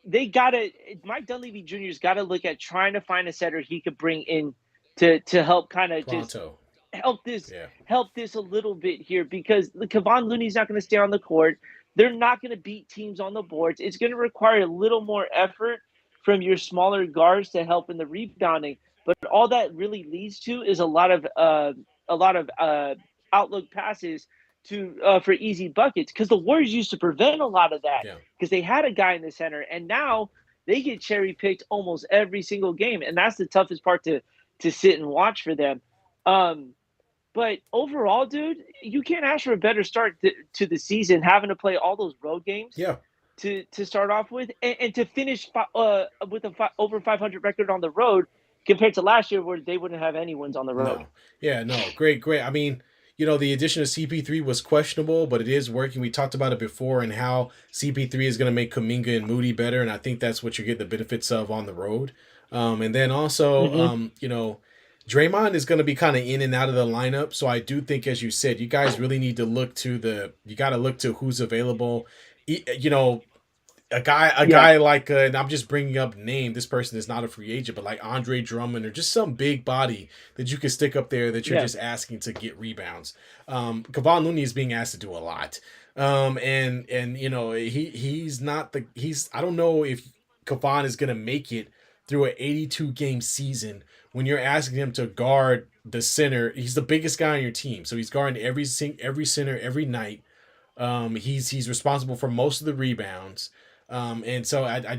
they gotta Mike Dunleavy Jr.'s got to look at trying to find a setter he could bring in to help kind of just Pronto. help this Yeah, help this a little bit here because the Kevon Looney's not going to stay on the court. They're not going to beat teams on the boards. It's going to require a little more effort from your smaller guards to help in the rebounding. But all that really leads to is a lot of outlook passes to for easy buckets because the Warriors used to prevent a lot of that yeah. because they had a guy in the center, and now they get cherry picked almost every single game, and that's the toughest part to sit and watch for them. Um, but overall, dude, you can't ask for a better start to the season, having to play all those road games Yeah. to start off with, and to finish with a over 500 record on the road compared to last year where they wouldn't have any wins on the road. No. Yeah, no. Great, great. I mean, the addition of CP3 was questionable, but it is working. We talked about it before and how CP3 is going to make Kuminga and Moody better, and I think that's what you get the benefits of on the road. And then also, Hmm. Draymond is going to be kind of in and out of the lineup, so I do think, as you said, you guys really need to you got to look to who's available. You know, a Yeah, guy like and I'm just bringing up name. This person is not a free agent, but like Andre Drummond or just some big body that you can stick up there that you're yeah, just asking to get rebounds. Kevon Looney is being asked to do a lot, and he's not the he's I don't know if Kevon is gonna make it through an 82 game season when you're asking him to guard the center. He's the biggest guy on your team, so he's guarding every center every night. He's responsible for most of the rebounds. And so I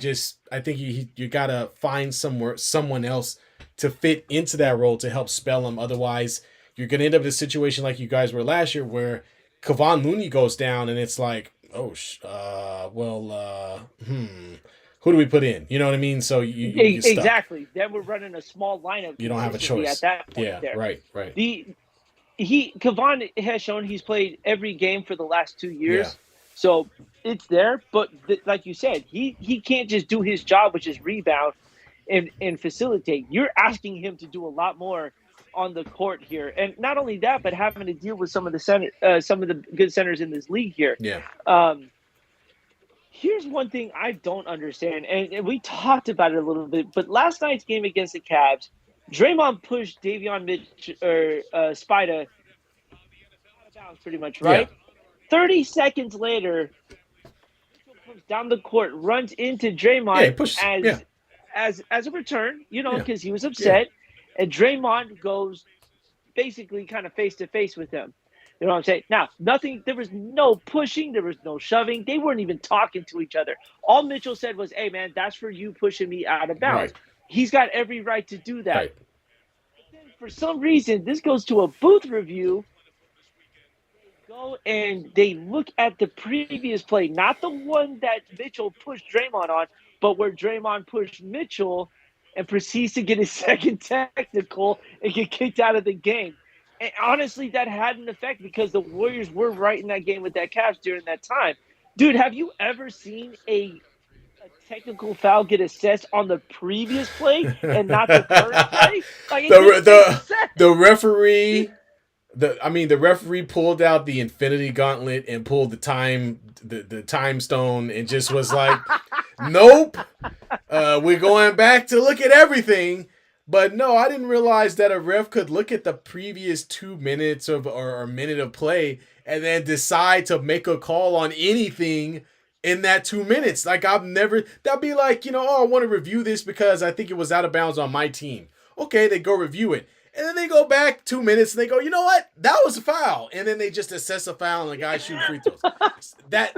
think you gotta find someone else to fit into that role to help spell him. Otherwise, you're gonna end up in a situation like you guys were last year, where Kevon Looney goes down, and it's like, oh, who do we put in? You know what I mean? So you get stuck. exactly. Then we're running a small lineup You don't have a consistently at choice. that point. Yeah, There, right, right. the he Kevon has shown he's played every game for the last two Yeah, years. So it's there, but like you said, he can't just do his job, which is rebound and facilitate. You're asking him to do a lot more on the court here, and not only that, but having to deal with some of the good centers in this league here. Yeah. Um, Here's one thing I don't understand, and we talked about it a little bit, but last night's game against the Cavs, Draymond pushed Davion Mitch or Spida out of bounds pretty much, Yeah. right? 30 seconds later, Mitchell comes down the court, runs into Yeah. He Draymond pushes. Yeah. as a return, Yeah. because he was Yeah. upset, and Draymond goes basically kind of face to face with him. You know what I'm saying? Now, nothing, there was no pushing, there was no shoving. They weren't even talking to each other. All Mitchell said was, hey, man, that's for you pushing me out of bounds. Right. He's got every right to do that. Right. But then for some reason, this goes to a booth review. They go and they look at the previous play, not the one that Mitchell pushed Draymond on, but where Draymond pushed Mitchell and proceeds to get his second technical and get kicked out of the game. And honestly, that had an effect because the Warriors were right in that game with that Cavs during that time. Dude, have you ever seen a technical foul get assessed on the previous play and not the current play? Like it the didn't make sense. the referee the referee pulled out the Infinity Gauntlet and pulled the time stone and just was like, nope, we're going back to look at everything. But no, I didn't realize that a ref could look at the previous 2 minutes or a minute of play and then decide to make a call on anything in that 2 minutes. Like that'd be like, oh, I want to review this because I think it was out of bounds on my team. Okay, they go review it. And then they go back 2 minutes and they go, you know what? That was a foul. And then they just assess a foul and the guy shooting free throws. That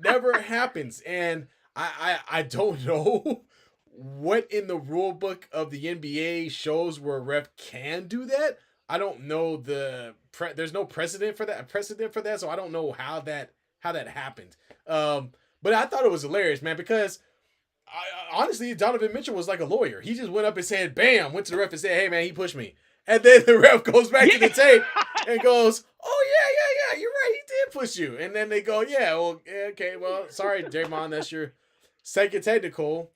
never happens. And I don't know what in the rule book of the NBA shows where a ref can do that. I don't know there's no precedent for that, so I don't know how that happened. But I thought it was hilarious, man, because honestly, Donovan Mitchell was like a lawyer. He just went up and said, bam, went to the ref and said, hey, man, he pushed me. And then the ref goes back to the tape and goes, oh, yeah, you're right. He did push you. And then they go, yeah, well, okay, well, sorry, Draymond, that's your second technical.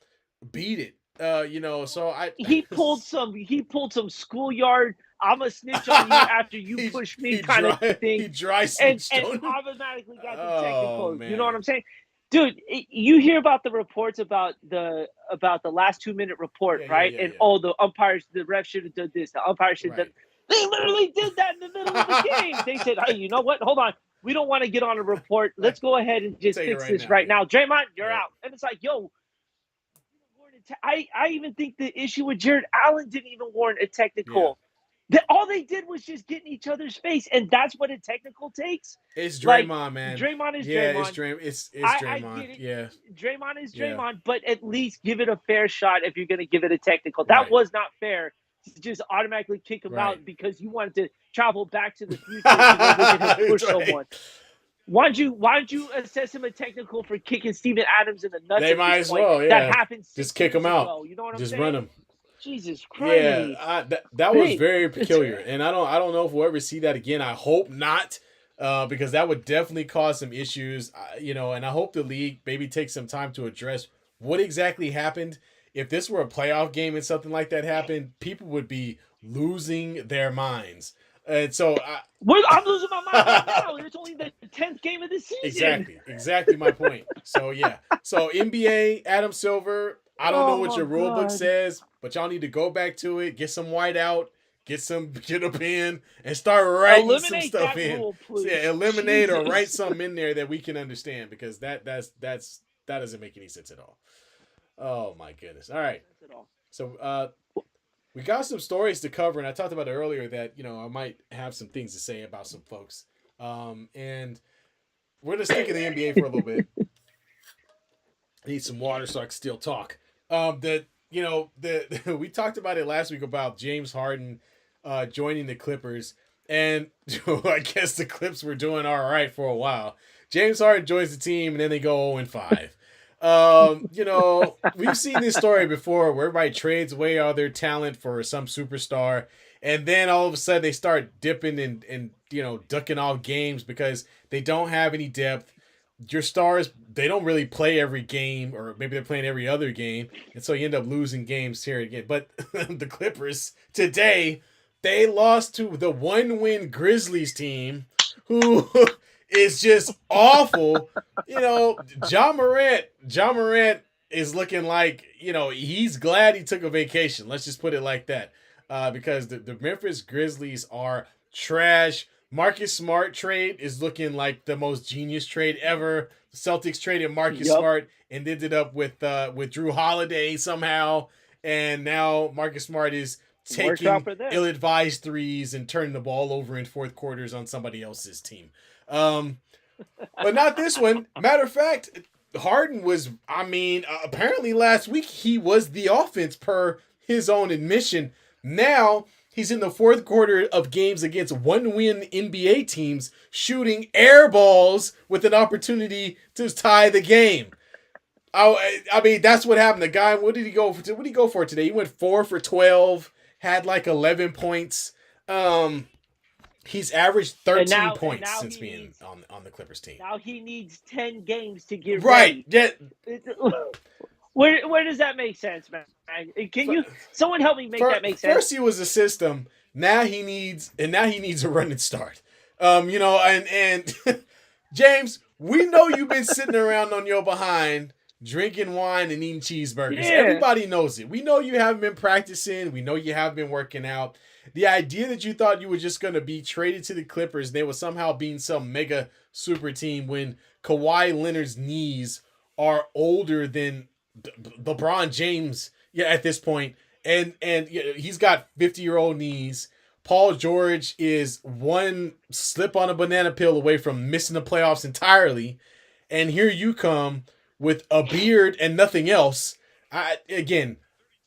Beat it. So he pulled some schoolyard I'm a snitch on you after you push me kind of thing. He dry and snitched on him. automatically got the technical. Man. You know what I'm saying? Dude, you hear about the reports about the last 2 minute report, right? And the umpires, the ref should have done this, the umpire should have done. They literally did that in the middle of the game. They said, hey, you know what? Hold on. We don't want to get on a report. Let's go ahead and just fix this right now. Draymond, you're out. And it's like, yo, I even think the issue with Jared Allen didn't even warrant a technical. All they did was just get in each other's face, and that's what a technical takes. It's Draymond, man. Draymond is Draymond. It's Draymond. I get it. Yeah. Draymond is Draymond, but at least give it a fair shot if you're going to give it a technical. That was not fair to just automatically kick him out because you wanted to travel back to the future to go look at him push someone. Why don't you assess him a technical for kicking Steven Adams in the nuts? They might as well, yeah. That happens. Just kick him out. You know what I'm just saying? Run him. Jesus Christ! Yeah, that was very peculiar, and I don't know if we'll ever see that again. I hope not, because that would definitely cause some issues. And I hope the league maybe takes some time to address what exactly happened. If this were a playoff game and something like that happened, people would be losing their minds. And so I'm losing my mind right now. It's only the 10th game of the season. Exactly my point. So NBA, Adam Silver. I don't know what your rule book says, but y'all need to go back to it, get some white out, get a pen, and start writing some stuff in. Eliminate or write something in there that we can understand, because that doesn't make any sense at all. Oh my goodness! All right, so we got some stories to cover, and I talked about it earlier that I might have some things to say about some folks, and we're gonna stick in the NBA for a little bit. I need some water so I can still talk. We talked about it last week about James Harden joining the Clippers, and I guess the Clips were doing all right for a while. James Harden joins the team, and then they go 0-5. We've seen this story before where everybody trades away all their talent for some superstar, and then all of a sudden they start dipping and ducking off games because they don't have any depth. your stars, they don't really play every game, or maybe they're playing every other game, and so you end up losing games here again. But the Clippers today, they lost to the one-win Grizzlies team, who is just awful. John Morant is looking like he's glad he took a vacation. Let's just put it like that, because the Memphis Grizzlies are trash. Marcus Smart trade is looking like the most genius trade ever. The Celtics traded Marcus Yup. Smart and ended up with Drew Holiday somehow, and now Marcus Smart is Worked out taking for them. ill-advised threes and turning the ball over in fourth quarters on somebody else's team. Um, but not this one. Matter of fact, Harden was, apparently last week he was the offense per his own admission. Now he's in the fourth quarter of games against one-win NBA teams, shooting air balls with an opportunity to tie the game. That's what happened. The guy, what did he go for? What did he go for today? He went 4 for 12, had like 11 points. He's averaged 13 points since being on the Clippers team. Now he needs 10 games to get Right. ready. Yeah. Where does that make sense, man? Someone help me make that make sense? First he was a system. Now he needs a running start. And James, we know you've been sitting around on your behind drinking wine and eating cheeseburgers. Yeah. Everybody knows it. We know you haven't been practicing. We know you have been working out. The idea that you thought you were just going to be traded to the Clippers and they were somehow being some mega super team when Kawhi Leonard's knees are older than LeBron James at this point, and he's got 50-year-old knees. Paul George is one slip on a banana peel away from missing the playoffs entirely, and here you come with a beard and nothing else. Again,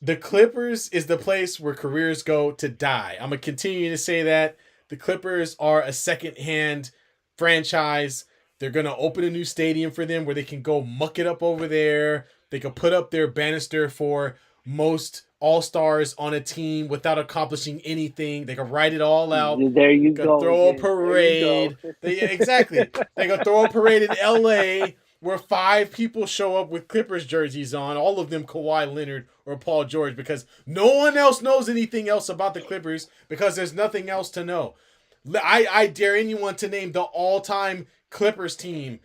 the Clippers is the place where careers go to die. I'm going to continue to say that. The Clippers are a second-hand franchise. They're going to open a new stadium for them where they can go muck it up over there. They can put up their banister for most all-stars on a team without accomplishing anything. They can write it all out. There you go. Throw a parade. Exactly. They can throw a parade in L.A. where 5 people show up with Clippers jerseys on, all of them Kawhi Leonard or Paul George, because no one else knows anything else about the Clippers because there's nothing else to know. I dare anyone to name the all-time Clippers team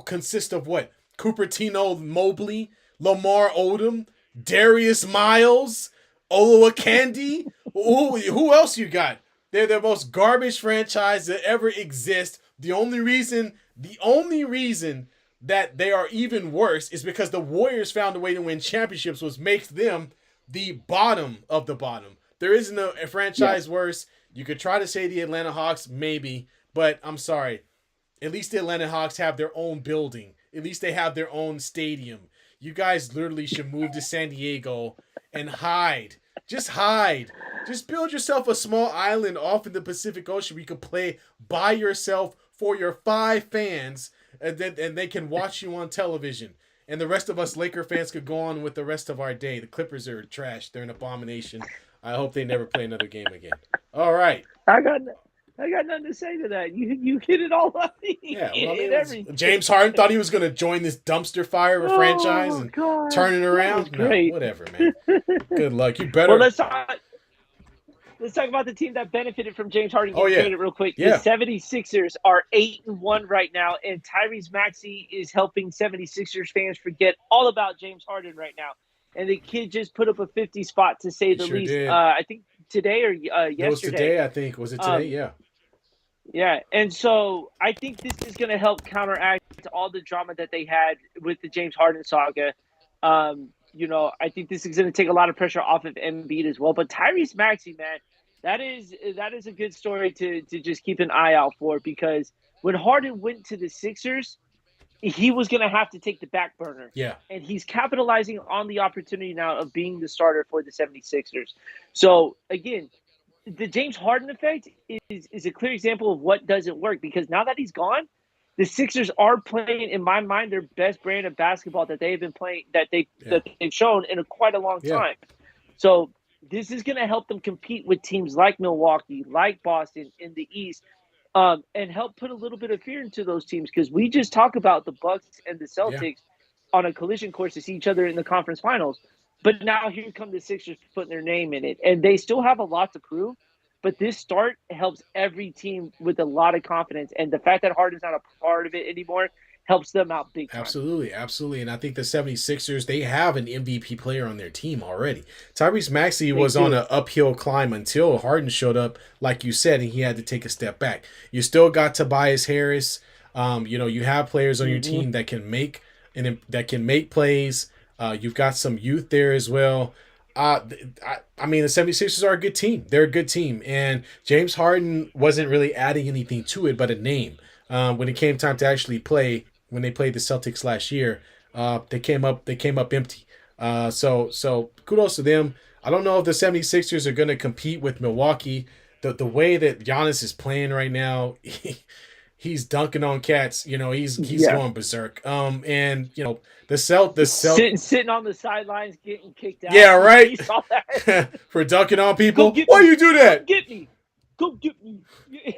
consist of what? Cupertino Mobley, Lamar Odom, Darius Miles, Olowokandi. Who else you got? They're the most garbage franchise that ever exist. The only reason that they are even worse is because the Warriors found a way to win championships, which makes them the bottom of the bottom. There isn't a franchise worse. You could try to say the Atlanta Hawks, maybe, but I'm sorry. At least the Atlanta Hawks have their own building. At least they have their own stadium. You guys literally should move to San Diego and hide. Just hide. Just build yourself a small island off in the Pacific Ocean where you can play by yourself for your 5 fans, and they can watch you on television. And the rest of us Laker fans could go on with the rest of our day. The Clippers are trash. They're an abomination. I hope they never play another game again. All right. I got nothing to say to that. You hit it all up. James Harden thought he was going to join this dumpster fire of a franchise and turn it around. No, whatever, man. Good luck. You better. Well, let's talk about the team that benefited from James Harden getting traded real quick. Yeah. The 76ers are 8-1 right now, and Tyrese Maxey is helping 76ers fans forget all about James Harden right now. And the kid just put up a 50 spot, to say the least. I think today or yesterday. It was today, I think. Was it today? Yeah. Yeah, and so I think this is going to help counteract all the drama that they had with the James Harden saga. I think this is going to take a lot of pressure off of Embiid as well. But Tyrese Maxey, man, that is a good story to just keep an eye out for, because when Harden went to the Sixers, he was going to have to take the back burner. Yeah. And he's capitalizing on the opportunity now of being the starter for the 76ers. So, again, the James Harden effect is a clear example of what doesn't work, because now that he's gone, the Sixers are playing, in my mind, their best brand of basketball that they've been playing, that they've shown in quite a long time. So this is going to help them compete with teams like Milwaukee, like Boston in the East. and help put a little bit of fear into those teams because we just talk about the Bucks and the Yeah, Celtics on a collision course to see each other in the conference finals. But now here come the Sixers putting their name in it, and they still have a lot to prove. But this start helps every team with a lot of confidence, and the fact that Harden's not a part of it anymore helps them out big time. absolutely, absolutely. And I think the 76ers, they have an MVP player on their team already. Tyrese Maxey They was on do. an uphill climb until Harden showed up, like you said, and he had to take a step back. You still got Tobias Harris. You have players on your Mm-hmm. team that can make that can make plays. You've got some youth there as well. I mean, the 76ers are a good team. They're a good team. And James Harden wasn't really adding anything to it but a name. When it came time to actually play, when they played the Celtics last year, they came up empty. So kudos to them. I don't know if the 76ers are going to compete with Milwaukee. The way that Giannis is playing right now, he's dunking on cats. He's Yeah. going berserk. And the Celt. Sitting on the sidelines getting kicked Yeah, out. You right. saw that? For dunking on Go people. get Why me. you do Come that? get me. Go get me.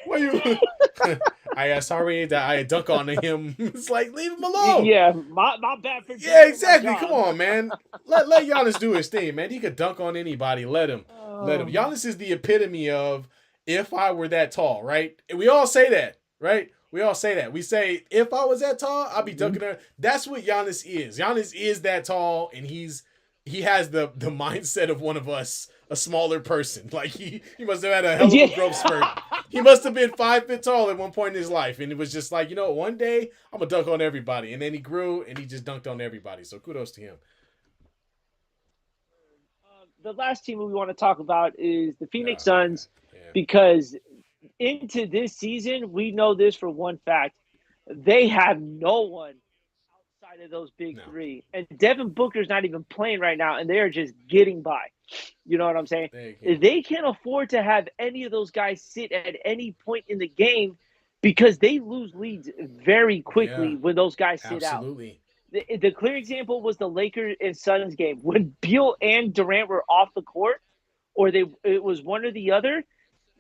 Why you? Sorry that I dunk on him. It's like leave him alone. Yeah, my bad for Yeah, doing my exactly. Come job. on, man. Let Giannis do his thing, man. He could dunk on anybody. Let him. Let him. Oh, Giannis is the epitome of if I were that tall, right? And we all say that, right? We all say that. We say if I was that tall, I'd be mhm. dunking her. That's what Giannis is. Giannis is that tall, and he has the mindset of one of us, a smaller person. Like he must have had a hell of Yeah. a growth spurt. He must have been 5 feet tall at one point in his life, and it was just like, one day I'm gonna dunk on everybody, and then he grew and he just dunked on everybody. So kudos to him. The last team we want to talk about is the Phoenix Yeah, Suns yeah, because into this season, we know this for one fact. They have no one outside of those big no, three. And Devin Booker's not even playing right now, and they are just getting by. You know what I'm saying? they can't. They can't afford to have any of those guys sit at any point in the game because they lose leads very Yeah, quickly when those guys sit out. absolutely. The clear example was the Lakers and Suns game when Beal and Durant were off the court, or it was one or the other.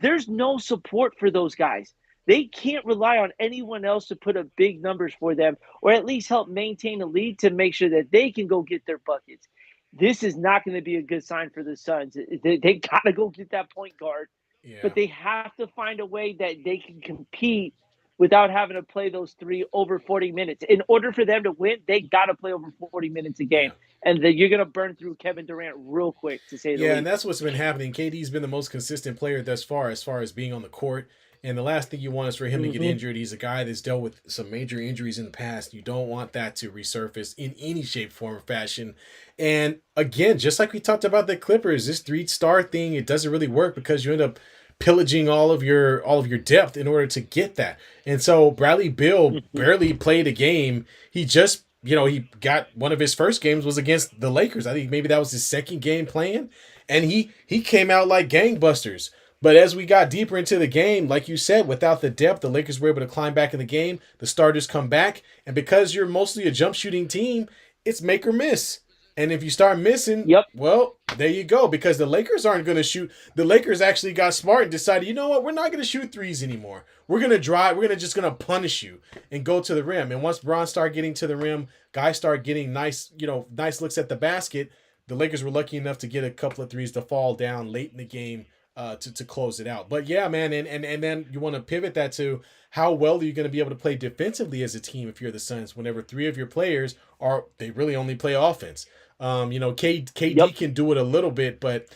There's no support for those guys. They can't rely on anyone else to put up big numbers for them or at least help maintain a lead to make sure that they can go get their buckets. This is not going to be a good sign for the Suns. They got to go get that point guard, Yeah, but they have to find a way that they can compete without having to play those three over 40 minutes. In order for them to win, they got to play over 40 minutes a game. yeah. And you're going to burn through Kevin Durant real quick, to say the Yeah, and least. that's what's been happening. KD's been the most consistent player thus far as being on the court. And the last thing you want is for him to get Mm-hmm. injured. He's a guy that's dealt with some major injuries in the past. You don't want that to resurface in any shape, form, or fashion. And again, just like we talked about the Clippers, this 3-star thing, it doesn't really work because you end up pillaging all of your depth in order to get that. And so Bradley Beal barely played a game. He just he got one of his first games was against the Lakers. I think maybe that was his second game playing, and he came out like gangbusters. But as we got deeper into the game, like you said, without the depth, the Lakers were able to climb back in the game. The starters come back, and because you're mostly a jump shooting team, it's make or miss. And if you start missing, Yep. well, there you go. Because the Lakers aren't going to shoot. The Lakers actually got smart and decided, you know what? We're not going to shoot threes anymore. We're going to drive. We're going to punish you and go to the rim. And once Braun started getting to the rim, guys start getting nice looks at the basket. The Lakers were lucky enough to get a couple of threes to fall down late in the game to close it out. But yeah, man, and then you want to pivot that to how well are you going to be able to play defensively as a team if you're the Suns whenever three of your players they really only play offense. KD Yep. can do it a little bit, but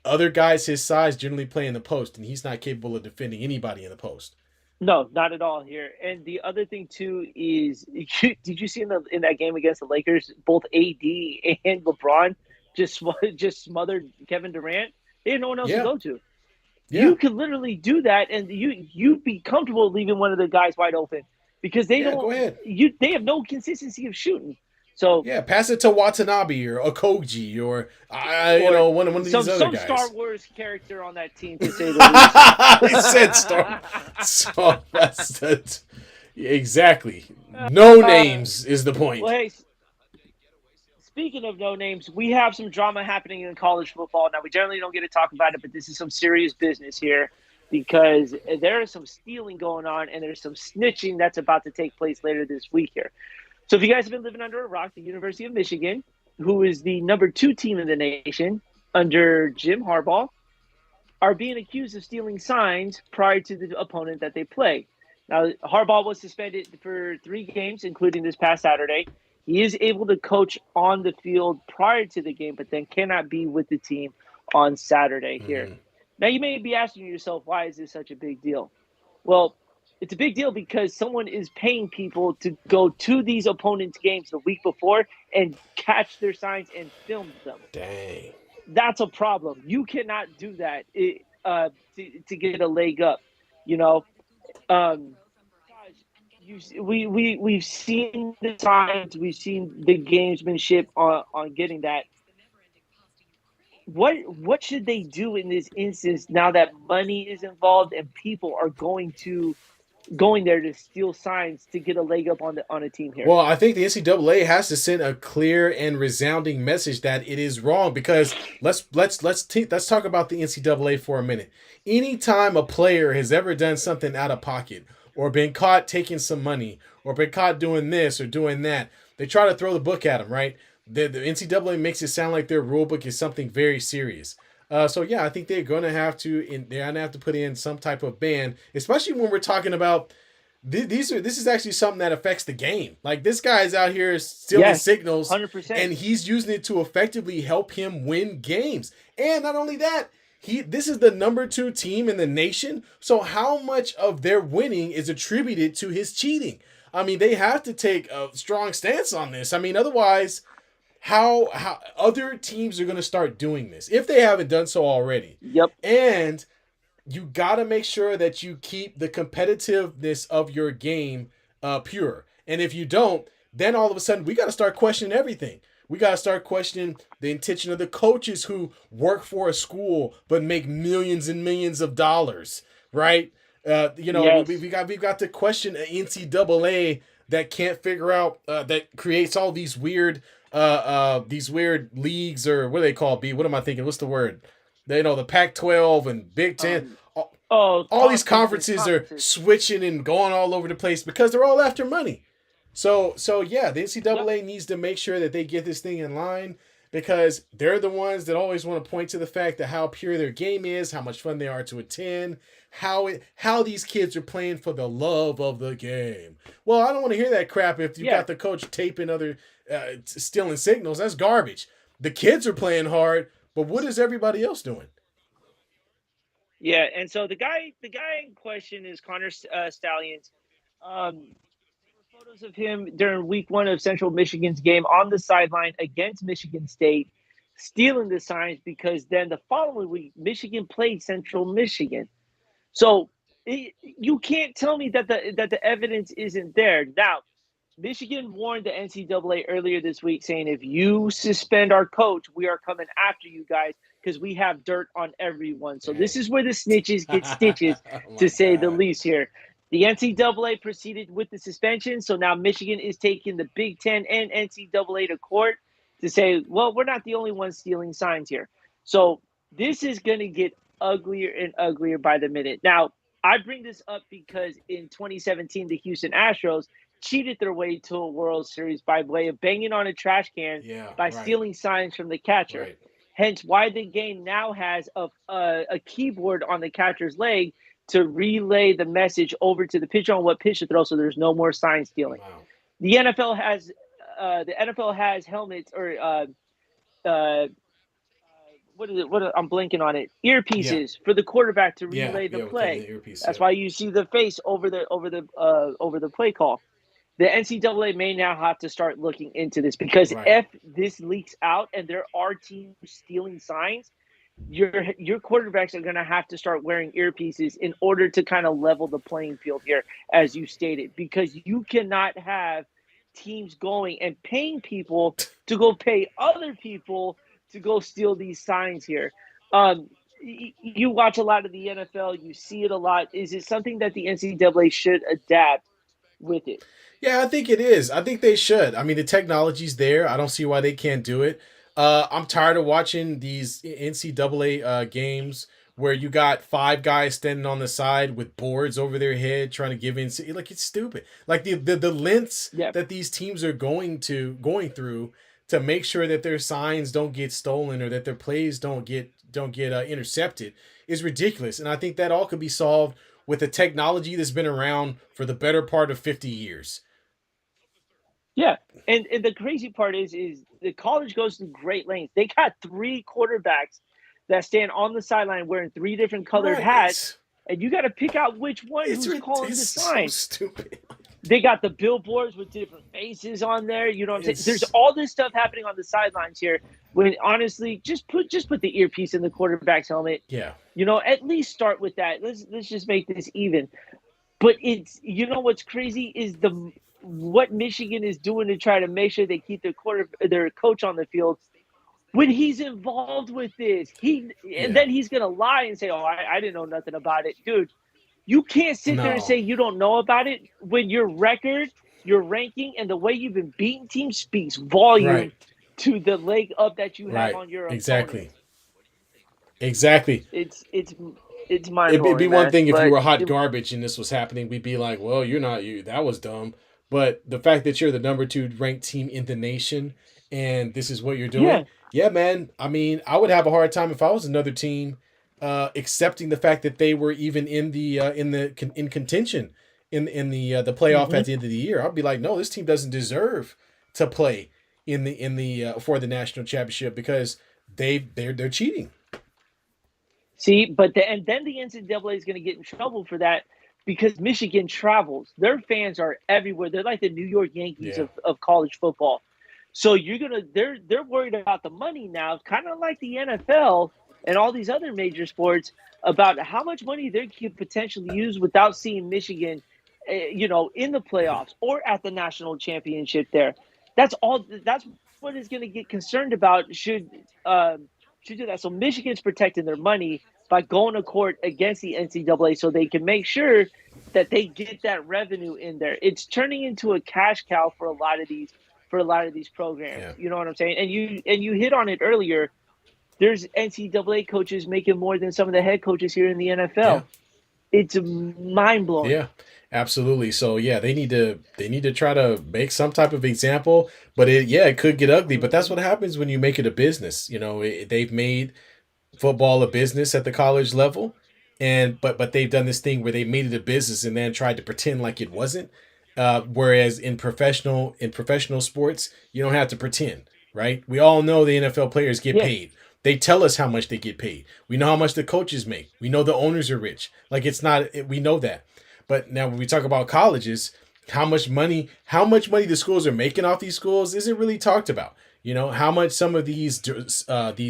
other guys his size generally play in the post, and he's not capable of defending anybody in the post. No, not at all here. And the other thing too is, did you see in that game against the Lakers, both AD and LeBron just smothered Kevin Durant? They had no one else to Yeah, go to. yeah, You could literally do that, and you'd be comfortable leaving one of the guys wide open because yeah. Go ahead. they have no consistency of shooting. So Yeah, pass it to Watanabe or Okoji or or one of these other some Star guys. Wars character on that team, to say the least. He said Star. So that's that. Exactly. No names is the Well, point. hey, speaking of no names, we have some drama happening in college football. Now, we generally don't get to talk about it, but this is some serious business here. because there is some stealing going on and there's some snitching that's about to take place later this week here. So if you guys have been living under a rock, the University of Michigan, who is the number 2 team in the nation under Jim Harbaugh, are being accused of stealing signs prior to the opponent that they play. Now, Harbaugh was suspended for 3 games, including this past Saturday. He is able to coach on the field prior to the game, but then cannot be with the team on Saturday here. Mm-hmm. Now, you may be asking yourself, why is this such a big deal? Well, it's a big deal because someone is paying people to go to these opponents' games the week before and catch their signs and film them. Dang. That's a problem. You cannot do that to get a leg up. You know, um, we've seen the signs, we've seen the gamesmanship on getting that. What should they do in this instance now that money is involved and people are going there to steal signs to get a leg up on a team here? Well, I think the NCAA has to send a clear and resounding message that it is wrong, because let's talk about the NCAA for a minute. Anytime a player has ever done something out of pocket, or been caught taking some money, or been caught doing this or doing that, they try to throw the book at them, right? The NCAA makes it sound like their rule book is something very serious. So yeah, I think they're gonna have to put in some type of ban, especially when we're talking about this is actually something that affects the game. Like, this guy is out here stealing Yes, signals, 100%. and he's using it to effectively help him win games. And not only that, this is the number 2 team in the nation. So how much of their winning is attributed to his cheating? I mean, they have to take a strong stance on this. I mean, otherwise, how other teams are going to start doing this if they haven't done so already. Yep. And you got to make sure that you keep the competitiveness of your game pure. And if you don't, then all of a sudden we got to start questioning everything. We got to start questioning the intention of the coaches who work for a school but make millions and millions of dollars, right? Yes. We've got to question an NCAA that can't figure out that creates all these weird leagues, or what do they call it? What am I thinking? What's the word? The Pac-12 and Big Ten. All these conferences are switching and going all over the place because they're all after money. So yeah, the NCAA needs to make sure that they get this thing in line, because they're the ones that always want to point to the fact that how pure their game is, how much fun they are to attend, how these kids are playing for the love of the game. Well, I don't want to hear that crap if you got the coach taping other stealing signals. That's garbage. The kids are playing hard, but what is everybody else doing? Yeah, and so the guy in question is Connor Stallions. There were photos of him during week 1 of Central Michigan's game on the sideline against Michigan State, stealing the signs because then the following week Michigan played Central Michigan. So you can't tell me that the evidence isn't there. Now, Michigan warned the NCAA earlier this week, saying if you suspend our coach, we are coming after you guys because we have dirt on everyone. So this Dang. is where the snitches get stitches, Oh to my say the God. least here. The NCAA proceeded with the suspension, so now Michigan is taking the Big Ten and NCAA to court to say, well, we're not the only ones stealing signs here. So this is going to get uglier and uglier by the minute. Now, I bring this up because in 2017, the Houston Astros cheated their way to a World Series by way of banging on a trash can Yeah, by right, stealing signs from the catcher. right. Hence, why the game now has a keyboard on the catcher's leg to relay the message over to the pitcher on what pitch to throw, so there's no more sign stealing. Wow. The NFL has helmets or what is it? I'm blanking on it. Yeah, Earpieces for the quarterback to yeah, relay the yeah. With the play. earpiece, That's yeah. why you see the face over the play call. The NCAA may now have to start looking into this, because Right. if this leaks out and there are teams stealing signs, your quarterbacks are going to have to start wearing earpieces in order to kind of level the playing field here, as you stated, because you cannot have teams going and paying people to go pay other people to go steal these signs here. You watch a lot of the NFL, you see it a lot. Is it something that the NCAA should adapt with it? Yeah, I think it is. I think they should. I mean, the technology's there. I don't see why they can't do it. I'm tired of watching these NCAA games where you got five guys standing on the side with boards over their head trying to give in. Like it's stupid. Like the lengths Yeah. that these teams are going through to make sure that their signs don't get stolen or that their plays don't get intercepted is ridiculous. And I think that all could be solved with a technology that's been around for the better part of 50 years. Yeah. And the crazy part is the college goes to great lengths. They got three quarterbacks that stand on the sideline wearing three different colored Right. hats, and you got to pick out which one who's calling It's the so sign. stupid. They got the billboards with different faces on there. You know what I'm saying? There's It's all this stuff happening on the sidelines here. When honestly, just put the earpiece in the quarterback's helmet. yeah. At least start with that. Let's just make this even. But it's what's crazy is what Michigan is doing to try to make sure they keep their coach on the field when he's involved with this. And Yeah. then he's gonna lie and say, "Oh, I didn't know nothing about it, dude." You can't sit there and No. say you don't know about it when your record, your ranking, and the way you've been beating teams speaks volume Right. to the leg up that you have Right. on your opponent. Exactly. Exactly. It's mind It'd be blowing, one man. thing if you But were hot garbage and this was happening. We'd be like, well, you're not you. That was dumb. But the fact that you're the number two ranked team in the nation and this is what you're yeah, doing, yeah, man. I mean, I would have a hard time if I was another team accepting the fact that they were even in contention in the playoff hmm at the end of the year. I'd be like, no, this team doesn't deserve to play in the for the national championship because they're cheating. see, and then the NCAA is going to get in trouble for that because Michigan travels. Their fans are everywhere. They're like the New York Yankees Yeah. of college football. So they're worried about the money now, kind of like the NFL and all these other major sports, about how much money they could potentially use without seeing Michigan, in the playoffs or at the national championship. There, that's all. That's what is going to get concerned about. Should do that. So Michigan's protecting their money by going to court against the NCAA, so they can make sure that they get that revenue in there. It's turning into a cash cow for a lot of these programs. Yeah. You know what I'm saying? And you hit on it earlier. There's NCAA coaches making more than some of the head coaches here in the Yeah. NFL. It's mind blowing. Yeah, absolutely. So yeah, they need to try to make some type of example, but it could get ugly. But that's Mm-hmm. what happens when you make it a business. They've made football a business at the college level, and but they've done this thing where they made it a business and then tried to pretend like it wasn't. Whereas in professional sports, you don't have to pretend, right? We all know the NFL players get Yeah. paid. They tell us how much they get paid. We know how much the coaches make. We know the owners are rich. Like it's not. We know that. But now when we talk about colleges, how much money the schools are making off these schools isn't really talked about. How much some of these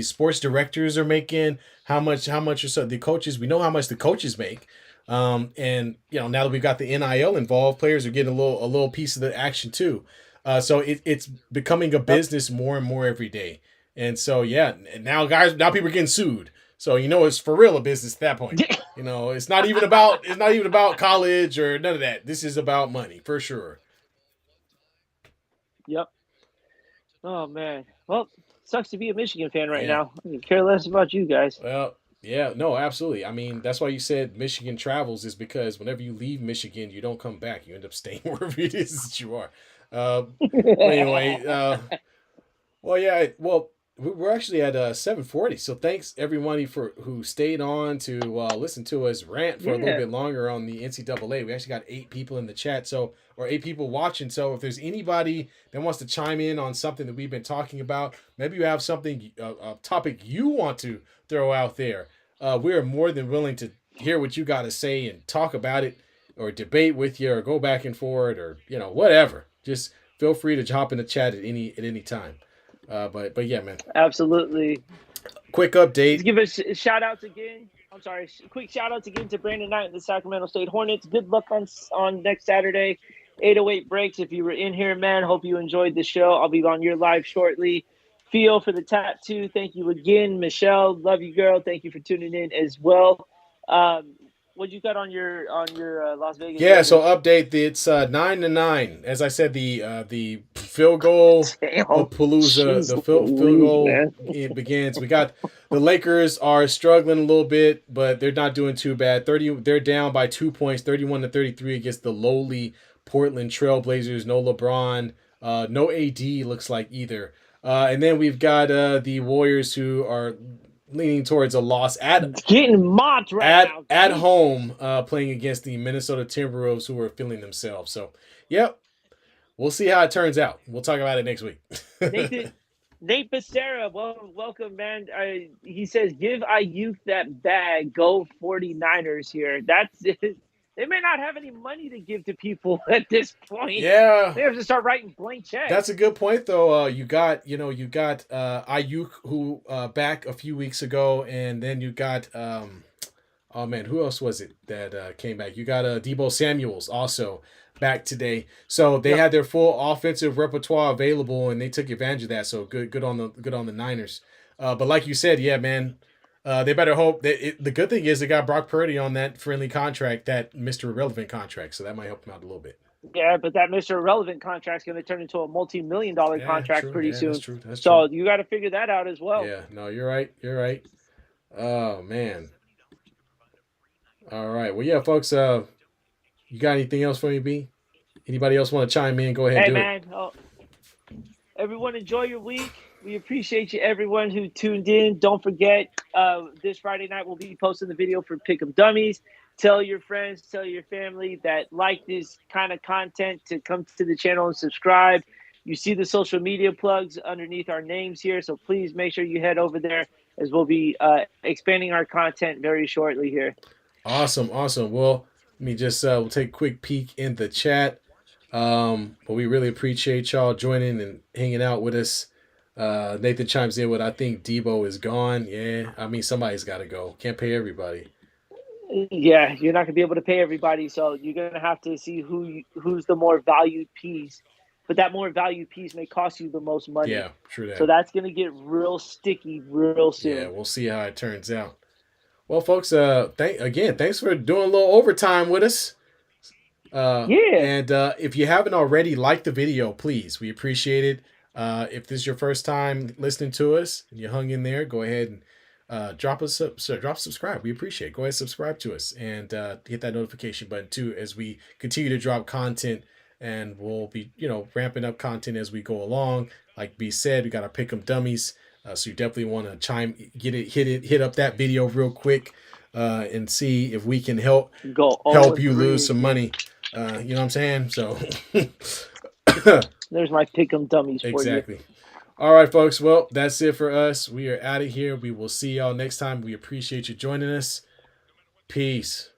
sports directors are making, how much are the coaches. We know how much the coaches make, and now that we've got the NIL involved, players are getting a little piece of the action too. So it's becoming a Yep. business more and more every day, and so yeah, now people are getting sued. So it's for real a business at that point. It's not even about college or none of that. This is about money for sure. Yep. Oh man. Well, sucks to be a Michigan fan right Yeah. now. I can care less about you guys. Well, yeah, no, absolutely. I mean, that's why you said Michigan travels is because whenever you leave Michigan, you don't come back. You end up staying wherever it is that you are. Uh, but anyway, well, yeah, well, we're actually at 7:40. So thanks everybody for who stayed on to listen to us rant for a little Yeah. bit longer on the NCAA. We actually got 8 people in the chat, or 8 people watching. So if there's anybody that wants to chime in on something that we've been talking about, maybe you have something a topic you want to throw out there. We are more than willing to hear what you got to say and talk about it, or debate with you, or go back and forth, or whatever. Just feel free to hop in the chat at any time. But yeah, man. Absolutely. Quick Let's update. give us shout outs again. I'm sorry. Quick shout outs again to Brandon Knight and the Sacramento State Hornets. Good luck on next Saturday. 808 breaks. If you were in here, man, hope you enjoyed the show. I'll be on your live shortly. Theo for the tattoo. Thank you again, Michelle. Love you, girl. Thank you for tuning in as well. What you got on your Las Vegas Yeah, so Raiders? update. It's 9-9. As I said, the field goal Damn. of Palooza. Jeez The field Louise, goal man. it begins. We got the Lakers are struggling a little bit, but they're not doing too bad. They're down by 2 points, 31-33 against the lowly Portland Trailblazers. No LeBron, no AD looks like either. And then we've got the Warriors who are leaning towards a loss Getting mopped right now. at Jeez. home, playing against the Minnesota Timberwolves who are feeling themselves. So, yep, we'll see how it turns out. We'll talk about it next week. Nate Becerra, welcome, man. He says, give Ayuk that bag. Go 49ers here. That's it. They may not have any money to give to people at this point. Yeah. They have to start writing blank checks. That's a good point, though. You got Ayuk who back a few weeks ago, and then you got oh man, who else was it that came back? You got Deebo Samuels also back today. So they had their full offensive repertoire available, and they took advantage of that. So good on the Niners. But like you said, yeah, man, they better hope that the good thing is they got Brock Purdy on that friendly contract, that Mr. Irrelevant contract. So that might help him out a little bit. Yeah, but that Mr. Irrelevant contract is going to turn into a multi-million-dollar contract pretty soon. That's true. So you got to figure that out as well. Yeah, no, you're right. Oh man. All right. Well, yeah, folks. You got anything else for me, B? Anybody else want to chime in? Go ahead. Hey, man. Everyone, enjoy your week. We appreciate you, everyone who tuned in. Don't forget, this Friday night we'll be posting the video for Pick'em Dummies. Tell your friends, tell your family that like this kind of content to come to the channel and subscribe. You see the social media plugs underneath our names here, so please make sure you head over there as we'll be expanding our content very shortly here. Awesome. Well, let me just we'll take a quick peek in the chat. But we really appreciate y'all joining and hanging out with us. Nathan chimes in with, I think Debo is gone. Yeah, I mean somebody's got to go. Can't pay everybody. Yeah, you're not going to be able to pay everybody, so you're going to have to see who's the more valued piece. But that more valued piece may cost you the most money. Yeah, true that. So that's going to get real sticky real soon. Yeah, we'll see how it turns out. Well, folks, thanks for doing a little overtime with us. And if you haven't already, like the video, please. We appreciate it. If this is your first time listening to us and you hung in there, go ahead and drop subscribe. We appreciate it. Go ahead and subscribe to us and hit that notification button too as we continue to drop content, and we'll be ramping up content as we go along. Like B said, we got our Pick'em Dummies, so you definitely want to hit up that video real quick and see if we can help you lose some money. You know what I'm saying? So there's my Pick'em Dummies for you. Exactly. All right, folks. Well, that's it for us. We are out of here. We will see y'all next time. We appreciate you joining us. Peace.